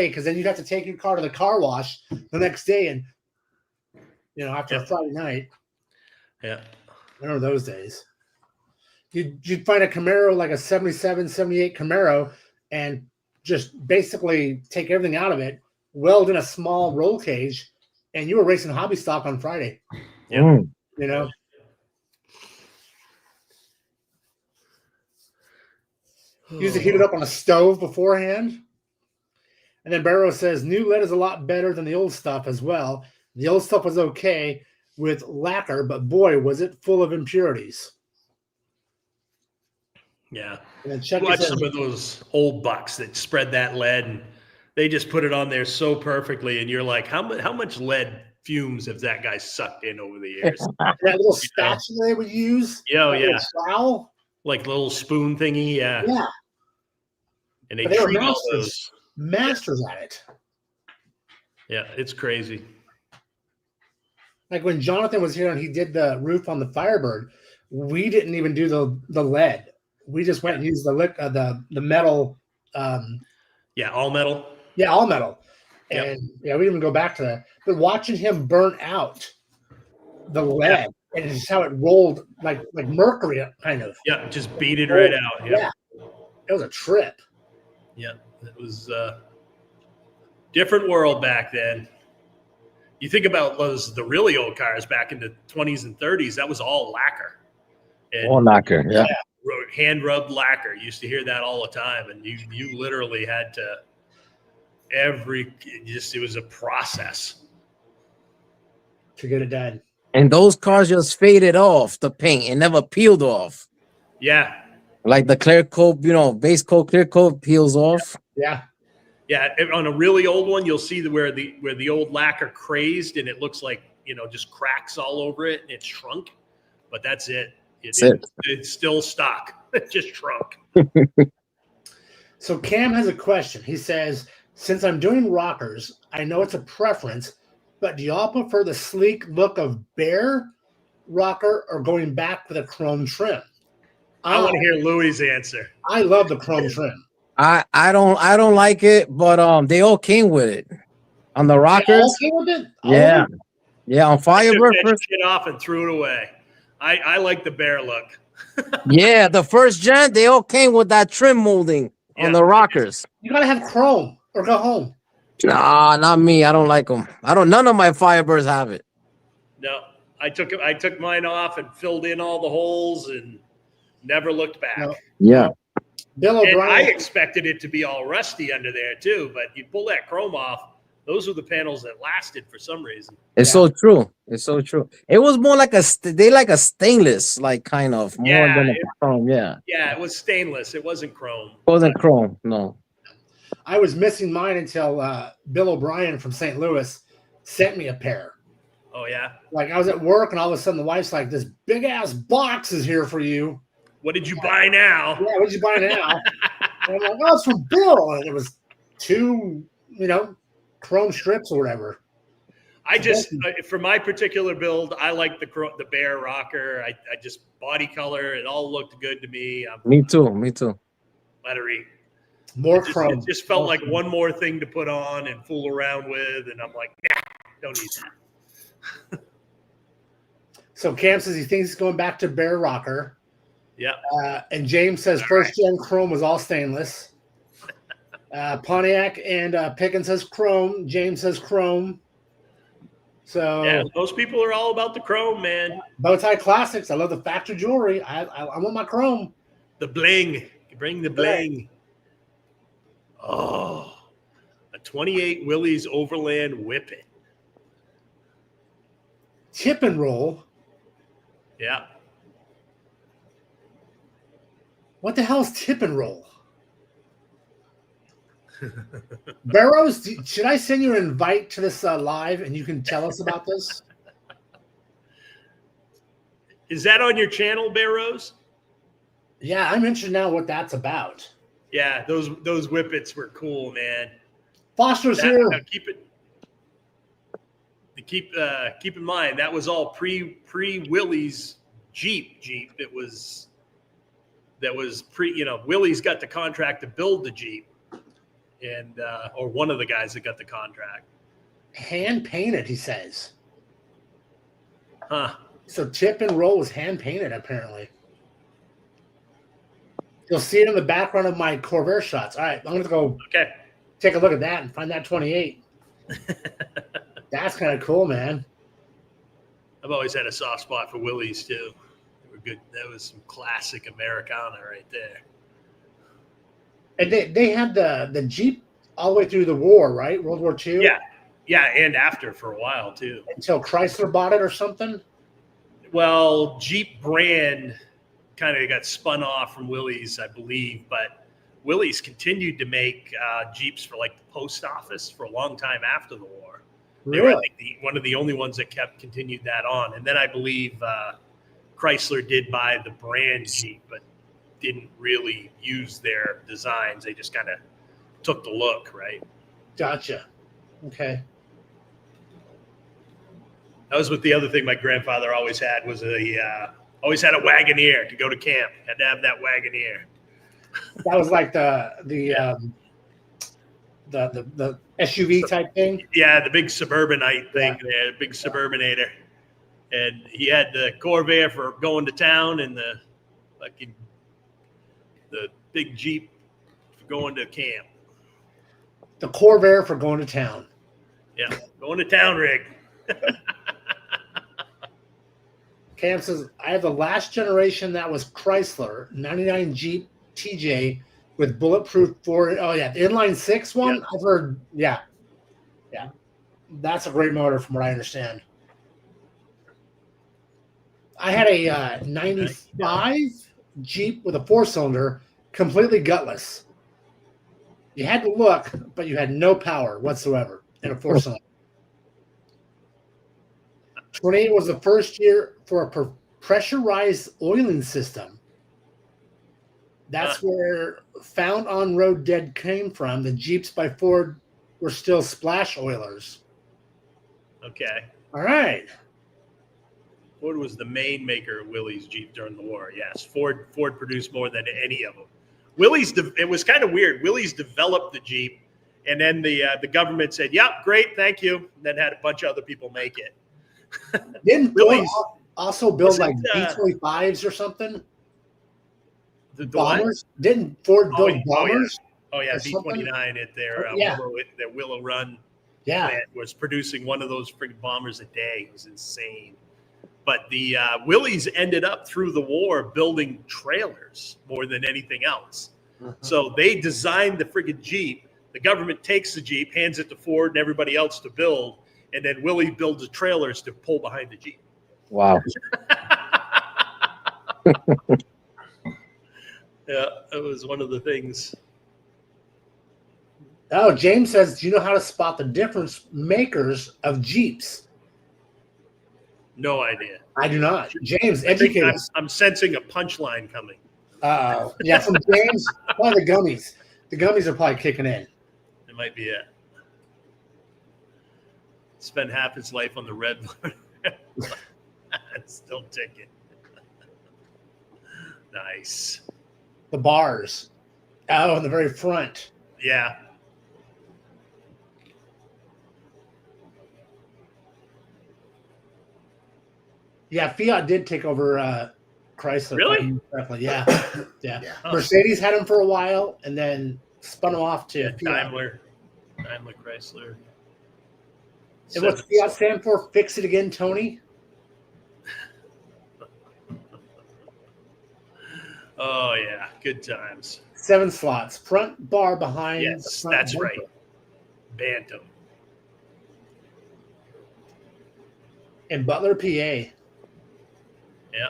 because then you'd have to take your car to the car wash the next day and, after a Friday night. Yeah. I remember those days. You'd find a Camaro, like a 77, 78 Camaro, and just basically take everything out of it, weld in a small roll cage, and you were racing hobby stock on Friday. Yeah. Used to heat it up on a stove beforehand. And then Barrow says, new lead is a lot better than the old stuff as well. The old stuff was okay with lacquer, but boy, was it full of impurities. Yeah. And then Chucky Watch says, some of those old bucks that spread that lead, and they just put it on there so perfectly. And you're like, how much lead fumes have that guy sucked in over the years? that little spatula they would use. Yeah, that little yeah. trowel. Like little spoon thingy. Yeah. Yeah. And they But they were treat all masters. those. Masters at it. Yeah, it's crazy. Like when Jonathan was here and he did the roof on the Firebird, we didn't even do the lead. We just went and used the metal. Yeah, all metal. Yeah, all metal. Yep. And yeah, we didn't even go back to that. But watching him burn out the lead and just how it rolled like mercury, kind of. Yeah, just beat it right out. Yeah. It was a trip. Yeah, it was different world back then. You think about the really old cars back in the 20s and 30s, that was all lacquer. And All lacquer, yeah. hand rubbed lacquer. You used to hear that all the time, and you literally had to it was a process to get it done. And those cars just faded off the paint and never peeled off. Yeah. Like the clear coat, base coat, clear coat peels off. Yeah. Yeah. On a really old one, you'll see where the old lacquer crazed and it looks like, just cracks all over it and it's shrunk, but that's it. It's still stock. It just shrunk. So Cam has a question. He says, since I'm doing rockers, I know it's a preference, but do y'all prefer the sleek look of Bear rocker or going back with a chrome trim? I want to hear Louis' answer. I love the chrome trim. I don't like it, but they all came with it. On the rockers. They all came with it? Yeah. Yeah, on Firebird I took that shit off and threw it away. I like the Bear look. Yeah, the first gen, they all came with that trim molding on the rockers. You gotta have chrome or go home. Nah, not me. I don't like them. None of my Firebirds have it. No, I took mine off and filled in all the holes and never looked back. No. Yeah. Bill And O'Brien. I expected it to be all rusty under there too, but you pull that chrome off, those were the panels that lasted for some reason. It's so true. It's so true. It was more like a stainless, like kind of more than a chrome. Yeah. Yeah, it was stainless. It wasn't chrome. It wasn't chrome. No. I was missing mine until Bill O'Brien from St. Louis sent me a pair. Oh yeah. Like I was at work and all of a sudden the wife's like, "This big ass box is here for you." What did you buy now? Yeah, what did you buy now? And I'm like, "Oh, it's from Bill," and it was 2, chrome strips or whatever. I just, for my particular build, I like the Bear rocker. I just body color. It all looked good to me. Me too. Let her eat. More It chrome. just felt like one more thing to put on and fool around with, and I'm like, nah, don't need that. So Cam says he thinks he's going back to Bear rocker. Yeah. And James says first gen chrome was all stainless. Pontiac and Pickens says chrome. James says chrome. So Yeah, most people are all about the chrome, man. Bowtie Classics. I love the factory jewelry. I want my chrome. The bling. You bring the bling. Oh, a 28 Willys Overland Whippet. Tip and roll. Yeah. What the hell is tip and roll? Barrows, should I send you an invite to this live and you can tell us about this? Is that on your channel, Barrows? Yeah, I'm interested now what that's about. Yeah, those whippets were cool, man. Foster's here. Keep in mind that was all pre Willys Jeep. That was pre. Willys got the contract to build the Jeep, and or one of the guys that got the contract. Hand painted, he says. Huh. So tip and roll was hand painted, apparently. You'll see it in the background of my Corvair shots. All right, I'm going to go take a look at that and find that 28. That's kind of cool, man. I've always had a soft spot for Willys, too. They were good. That was some classic Americana right there. And they had the Jeep all the way through the war, right? World War II? Yeah, and after for a while, too. Until Chrysler bought it or something? Well, Jeep brand kind of got spun off from Willys, I believe. But Willys continued to make Jeeps for like the post office for a long time after the war. They were, I think, one of the only ones that continued that on. And then I believe Chrysler did buy the brand Jeep, but didn't really use their designs. They just kind of took the look, right? Gotcha. Okay. That was what the other thing my grandfather always had was always had a Wagoneer to go to camp. Had to have that Wagoneer. That was like the SUV type thing. Yeah, the big suburbanite thing there, big Suburbanator. And he had the Corvair for going to town and the big Jeep for going to camp. The Corvair for going to town. Yeah, going to town rig. Cam says, I have the last generation that was Chrysler, 99 Jeep TJ with bulletproof Ford. Oh, yeah, the inline 6 one. Yeah. I've heard, yeah. That's a great motor from what I understand. I had a 95 Jeep with a 4-cylinder, completely gutless. You had to look, but you had no power whatsoever in a 4-cylinder. 28 was the first year for a pressurized oiling system. That's where Found on Road Dead came from. The Jeeps by Ford were still splash oilers. Okay. All right. Ford was the main maker of Willys Jeep during the war. Yes, Ford produced more than any of them. Willys, it was kind of weird. Willys developed the Jeep, and then the government said, "Yep, great, thank you." And then had a bunch of other people make it. Didn't Willys also build like B-25s or something? The bombers? What? Didn't Ford build bombers? Oh yeah, B-29 at their Willow Run plant was producing one of those freaking bombers a day. It was insane. But the Willys ended up through the war building trailers more than anything else. So they designed the friggin' Jeep. The government takes the Jeep, hands it to Ford and everybody else to build, and then Willys builds the trailers to pull behind the Jeep. Wow. Yeah, it was one of the things. Oh, James says, do you know how to spot the difference makers of Jeeps? No idea. I do not. James, educate us. I'm sensing a punchline coming. Yeah, from James. Probably the gummies. The gummies are probably kicking in. It might be it. Spent half his life on the red line. Still ticking. Nice. The bars. Oh, in the very front. Yeah. Yeah, Fiat did take over Chrysler. Really? Yeah. Mercedes had them for a while and then spun them off to Fiat. Daimler Chrysler. And what's Fiat stand for? Fix it again, Tony? Oh, yeah. Good times. 7 slots. Front bar behind. Yes, that's right. Bantam. In Butler, PA. Yeah. Yeah.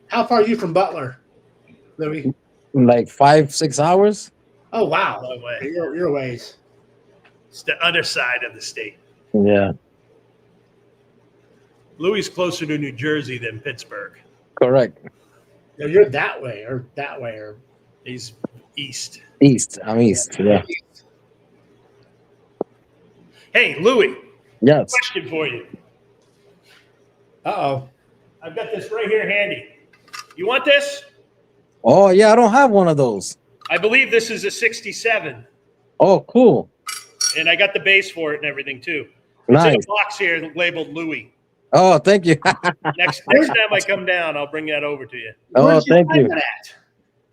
How far are you from Butler, Louis? Like 5-6 hours. Oh, wow. No way. You're a ways. It's the other side of the state. Yeah. Louis closer to New Jersey than Pittsburgh. Correct. No, you're that way or that way. Or He's east. East. I'm east. Yeah. Hey, Louis. Yes. Question for you. Uh-oh. I've got this right here handy. You want this? Oh, yeah. I don't have one of those. I believe this is a 67. Oh, cool. And I got the base for it and everything, too. Nice. It's in a box here labeled Louis. Oh, thank you. Next time I come down, I'll bring that over to you. Oh, thank you.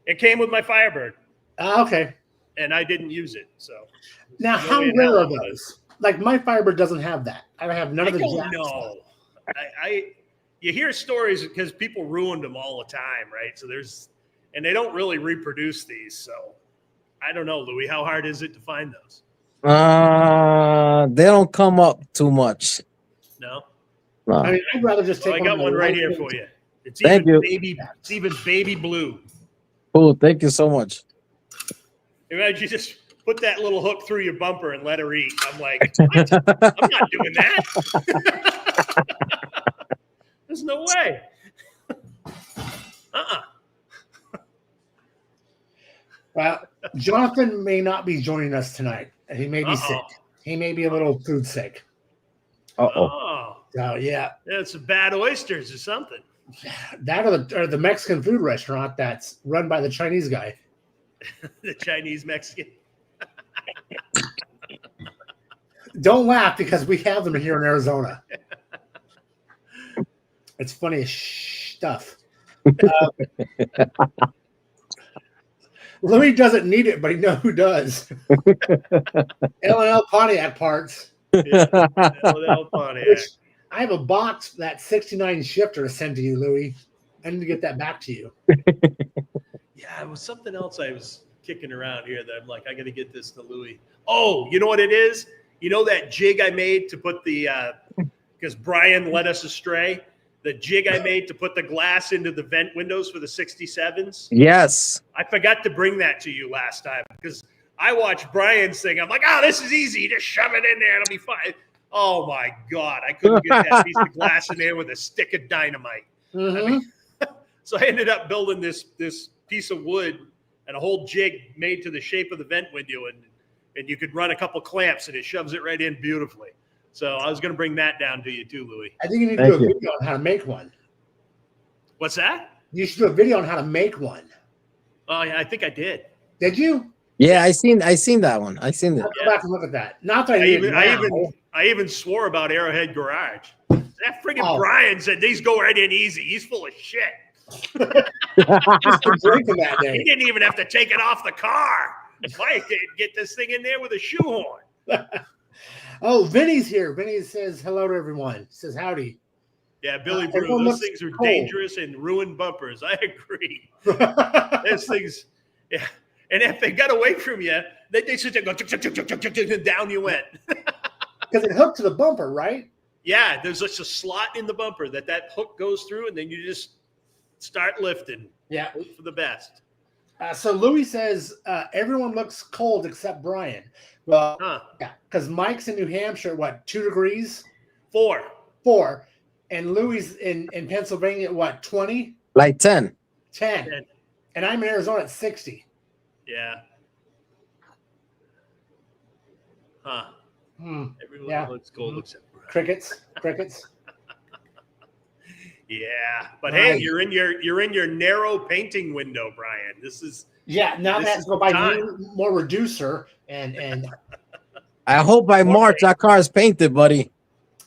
It came with my Firebird. Okay. And I didn't use it, so. Now, how rare are those? Like, my Firebird doesn't have that. I don't have none of the jacks. No. You hear stories because people ruined them all the time, right? So and they don't really reproduce these. So I don't know, Louis, how hard is it to find those? They don't come up too much. No? No. I mean, I'd rather just take I got one right here for you. It's Thank even you. baby. It's even baby blue. Oh, thank you so much. Imagine you just put that little hook through your bumper and let her eat. I'm like, what? I'm not doing that. There's no way. Well, Jonathan may not be joining us tonight. He may be Uh-oh. sick. He may be a little food sick. Uh-oh. Oh, So yeah, it's some bad oysters or something. that or the Mexican food restaurant that's run by the Chinese guy. The Chinese Mexican. Don't laugh because we have them here in Arizona. It's funny as stuff. Louis doesn't need it, but he knows who does. L&L Pontiac parts. Yeah, L&L Pontiac. Which I have a box, that 69 shifter to send to you, Louis. I need to get that back to you. Yeah, it was something else I was kicking around here that I'm like, I got to get this to Louis. Oh, you know what it is? You know that jig I made to put the because Brian led us astray. The jig I made to put the glass into the vent windows for the 67s. Yes. I forgot to bring that to you last time because I watched Brian's thing. I'm like, oh, this is easy. Just shove it in there. It'll be fine. Oh, my God. I couldn't get that piece of glass in there with a stick of dynamite. Mm-hmm. I mean, so I ended up building this piece of wood and a whole jig made to the shape of the vent window. And you could run a couple clamps and it shoves it right in beautifully. So I was going to bring that down to you too, Louis. I think you need to do a video on how to make one. What's that? You should do a video on how to make one. Oh, yeah, I think I did. Did you? Yeah, I seen that one. I seen it. I'll go back and look at that. Not that I need it now. I even swore about Arrowhead Garage. That friggin' Oh. Brian said these go right in easy. He's full of shit. Just been drinking that He day. didn't even have to take it off the car. Mike did get this thing in there with a shoehorn. Oh, Vinny's here. Vinny says hello to everyone. Says howdy. Yeah, Billy everyone Brew. Those looks things are cold. dangerous and ruin bumpers. I agree. Those things, yeah. And if they got away from you, they sit there and go tuk, tuk, tuk, tuk, tuk, tuk, tuk, and down you went. Because it hooked to the bumper, right? Yeah, there's just a slot in the bumper that hook goes through, and then you just start lifting. Yeah. Hope for the best. So Louis says everyone looks cold except Brian. Well, Huh. yeah, because Mike's in New Hampshire, what, 2 degrees? 4. 4. And Louis in Pennsylvania, what, 20? Like 10. 10. 10. And I'm in Arizona at 60. Yeah. Huh. Everyone Yeah. looks cold except Brian. Crickets. Yeah, but Nice. hey, you're in your narrow painting window, Brian. This is Yeah, now This that's is go by time. more reducer and I hope by March that car is painted, buddy.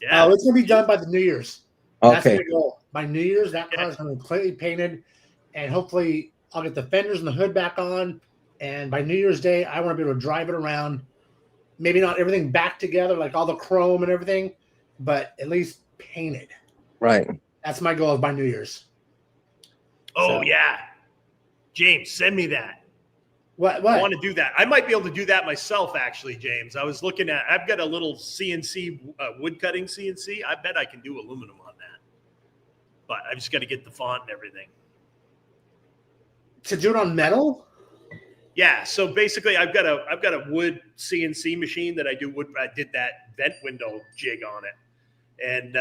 yeah. it's gonna be done by the New Year's. That's Okay. the goal. By New Year's, that car is gonna be completely painted, and hopefully I'll get the fenders and the hood back on. And by New Year's Day, I want to be able to drive it around. Maybe not everything back together, like all the chrome and everything, but at least painted. Right. That's my goal by New Year's. Oh So- yeah, James, send me that. What? I want to do that. I might be able to do that myself, actually, James. I was looking at. I've got a little CNC wood cutting CNC. I bet I can do aluminum on that, but I just got to get the font and everything. To do it on metal? Yeah, so basically, I've got a wood CNC machine that I do wood. I did that vent window jig on it,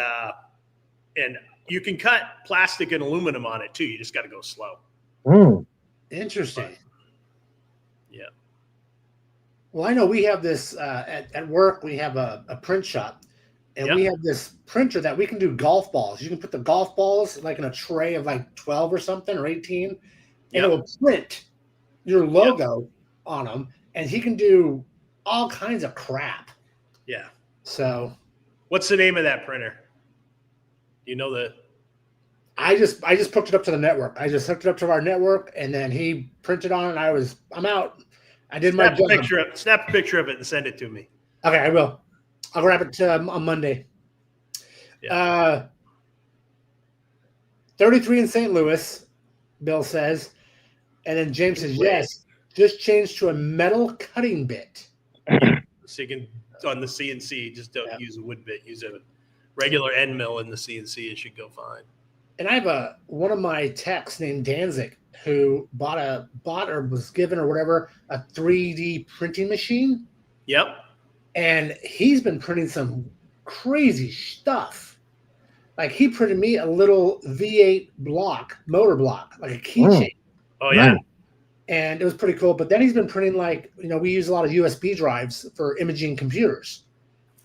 and you can cut plastic and aluminum on it too. You just got to go slow. Interesting. Yeah. Well, I know we have this at work. We have a print shop, and we have this printer that we can do golf balls. You can put the golf balls like in a tray of like 12 or something or 18, and it will print your logo on them. And he can do all kinds of crap. Yeah. So What's the name of that printer? You know the. I just hooked it up to the network. I just hooked it up to our network, and then he printed on it. And I'm out. I did my job. Snap a picture of it and send it to me. Okay, I will. I'll grab it on Monday. Yeah. 33 in St. Louis, Bill says. And then James says, yes, just change to a metal cutting bit. So you can, on the CNC, just don't use a wood bit. Use a regular end mill in the CNC. It should go fine. And I have one of my techs named Danzig who bought or was given or whatever a 3D printing machine. Yep. And he's been printing some crazy stuff. Like he printed me a little V8 motor block, like a keychain. Oh yeah. Nice. And it was pretty cool. But then he's been printing we use a lot of USB drives for imaging computers.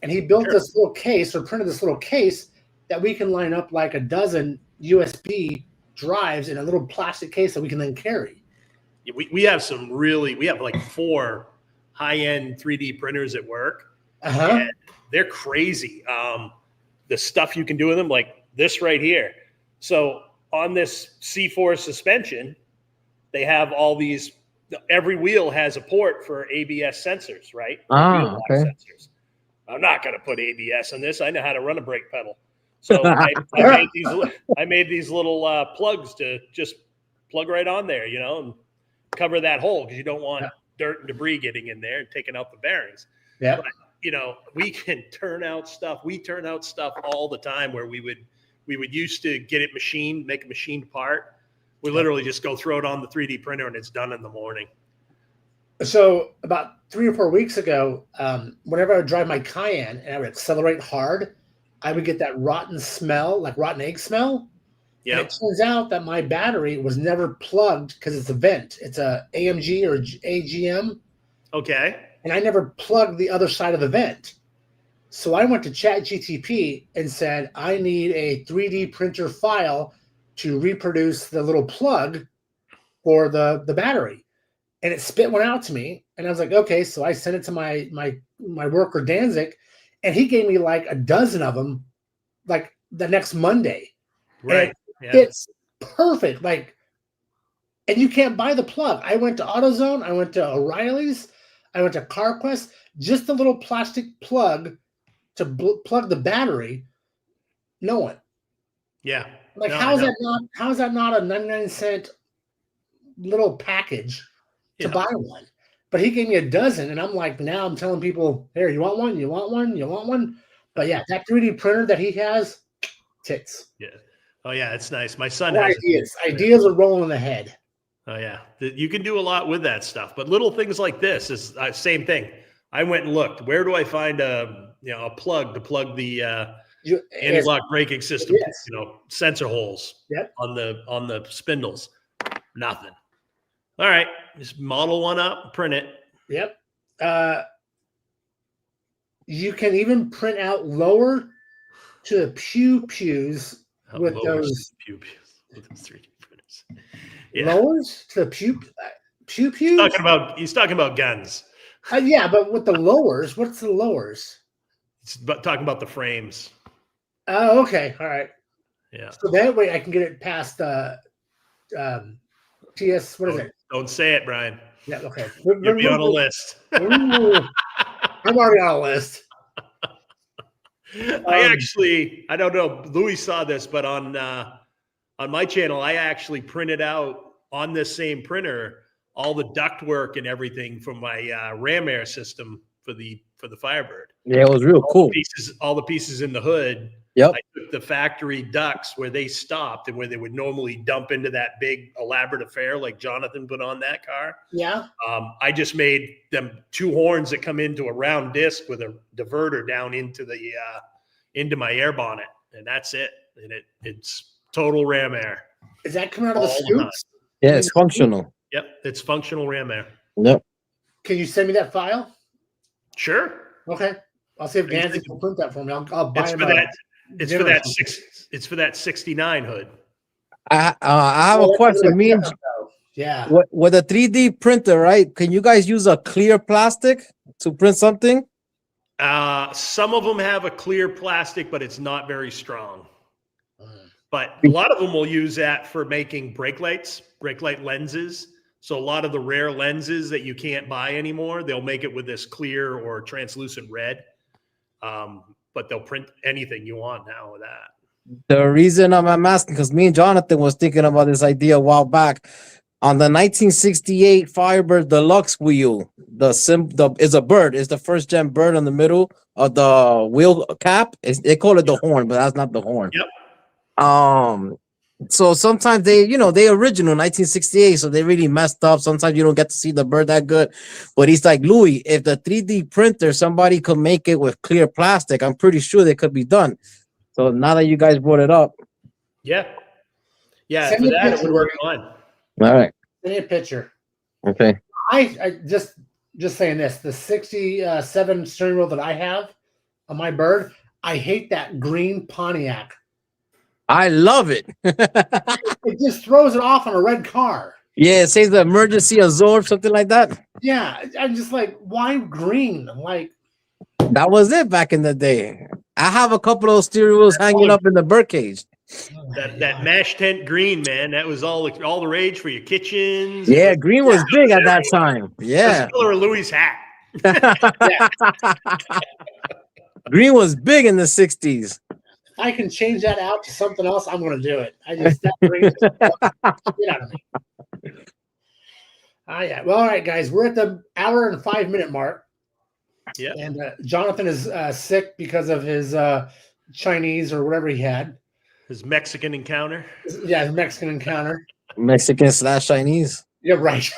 And he built this little case or printed this little case that we can line up like a dozen USB drives in a little plastic case that we can then carry. We have we have like 4 high-end 3D printers at work. And they're crazy. The stuff you can do with them, like this right here. So on this C4 suspension, they have all these, every wheel has a port for ABS sensors, right? Ah, okay. Sensors. I'm not going to put ABS on this. I know how to run a brake pedal. So I made these little plugs to just plug right on there, and cover that hole because you don't want dirt and debris getting in there and taking out the bearings. Yeah. But, we can turn out stuff. We turn out stuff all the time where we would used to get it machined, make a machined part. We literally just go throw it on the 3D printer and it's done in the morning. So about 3 or 4 weeks ago, whenever I would drive my Cayenne and I would accelerate hard, I would get that rotten smell, like rotten egg smell. Yeah. It turns out that my battery was never plugged because it's a vent. It's a AMG or AGM. Okay. And I never plugged the other side of the vent. So I went to ChatGTP and said, I need a 3D printer file to reproduce the little plug for the battery. And it spit one out to me. And I was like, okay. So I sent it to my worker, Danzig, and he gave me like a dozen of them like the next Monday. Right. It's perfect. And you can't buy the plug. I went to AutoZone. I went to O'Reilly's. I went to CarQuest. Just a little plastic plug to plug the battery. No one. Yeah. How is that not a 99-cent little package to buy one? But he gave me a dozen, and I'm like, now I'm telling people, here, you want one? You want one? You want one? But yeah, that 3D printer that he has, tits. Yeah. Oh yeah, it's nice. My son has ideas are rolling in the head. Oh yeah, you can do a lot with that stuff. But little things like this is same thing. I went and looked. Where do I find a plug to plug the anti-lock braking system? Yes. Sensor holes. Yep. On the spindles. Nothing. All right, just model one up, print it. Yep. You can even print out lower to the pews with those 3D printers. Yeah. Lowers to the pews. He's talking about guns. Yeah, but with the lowers, what's the lowers? It's talking about the frames. Oh, okay, all right. Yeah. So that way I can get it past TS. What is it? Don't say it, Brian. Yeah. Okay. You'll be on a list. I'm already on a list. I don't know. Louis saw this, but on my channel, I actually printed out on this same printer all the ductwork and everything from my ram air system for the Firebird. Yeah, it was real cool. All the pieces in the hood. Yep. I took the factory ducts where they stopped and where they would normally dump into that big elaborate affair like Jonathan put on that car. Yeah. I just made them 2 horns that come into a round disc with a diverter down into my air bonnet, and that's it. And it's total ram air. Is that coming out of the scoops? Yeah, it's functional. Yep, it's functional ram air. Yep. Can you send me that file? Sure. Okay. I'll see if Danzig will print that for me. I'll buy it. It's for that 69 hood. I have a question. Yeah. With a 3D printer, right? Can you guys use a clear plastic to print something? Some of them have a clear plastic, but it's not very strong. But a lot of them will use that for making brake light lenses. So a lot of the rare lenses that you can't buy anymore, they'll make it with this clear or translucent red. But they'll print anything you want now with that. The reason I'm asking, because me and Jonathan was thinking about this idea a while back. On the 1968 Firebird Deluxe wheel, is a bird. It's the first gen bird in the middle of the wheel cap. They call it the horn, but that's not the horn. Yep. So sometimes they original 1968, so they really messed up. Sometimes you don't get to see the bird that good. But he's like, Louis, if the 3D printer, somebody could make it with clear plastic, I'm pretty sure they could be done. So now that you guys brought it up. Yeah. Yeah, Send for me a that, it picture. would work fine. All right. Send me a picture. Okay. I just saying this. The 67 steering wheel that I have on my bird, I hate that green Pontiac. I love it. It just throws it off on a red car. Yeah, it says the emergency absorb, something like that. Yeah, I'm just like, why green? Like, That was it back in the day. I have a couple of those steering wheels hanging up in the bird cage. That mesh tent green, man, that was all the rage for your kitchens. Yeah, green was big at that time. Yeah. The color of Louis' hat. Yeah. Green was big in the 60s. If I can change that out to something else, I'm going to do it. I just that green just get out of me. Yeah. Well, all right, guys, we're at the hour and 5-minute mark. Yeah. And Jonathan is sick because of his Chinese or whatever he had. His Mexican encounter. Yeah, his Mexican encounter. Mexican/Chinese. Yeah, right.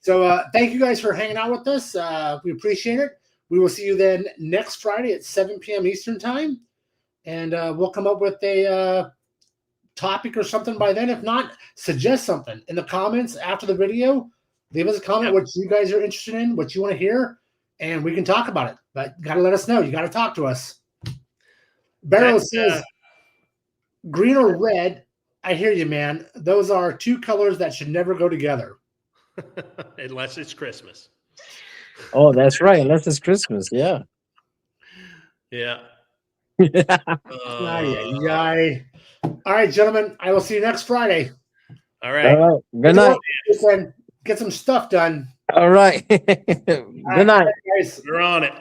So thank you guys for hanging out with us. We appreciate it. We will see you then next Friday at 7 p.m. Eastern time. And we'll come up with a topic or something by then. If not, suggest something in the comments after the video. Leave us a comment what you guys are interested in, what you want to hear, and we can talk about it. But you got to let us know. You got to talk to us. Barrow says, green or red, I hear you, man. Those are two colors that should never go together. Unless it's Christmas. Oh, that's right. Unless it's Christmas. Yeah. Yeah. All right, gentlemen. I will see you next Friday. All right. All right. Good night. Get some stuff done. All right. Good night. Guys. You're on it.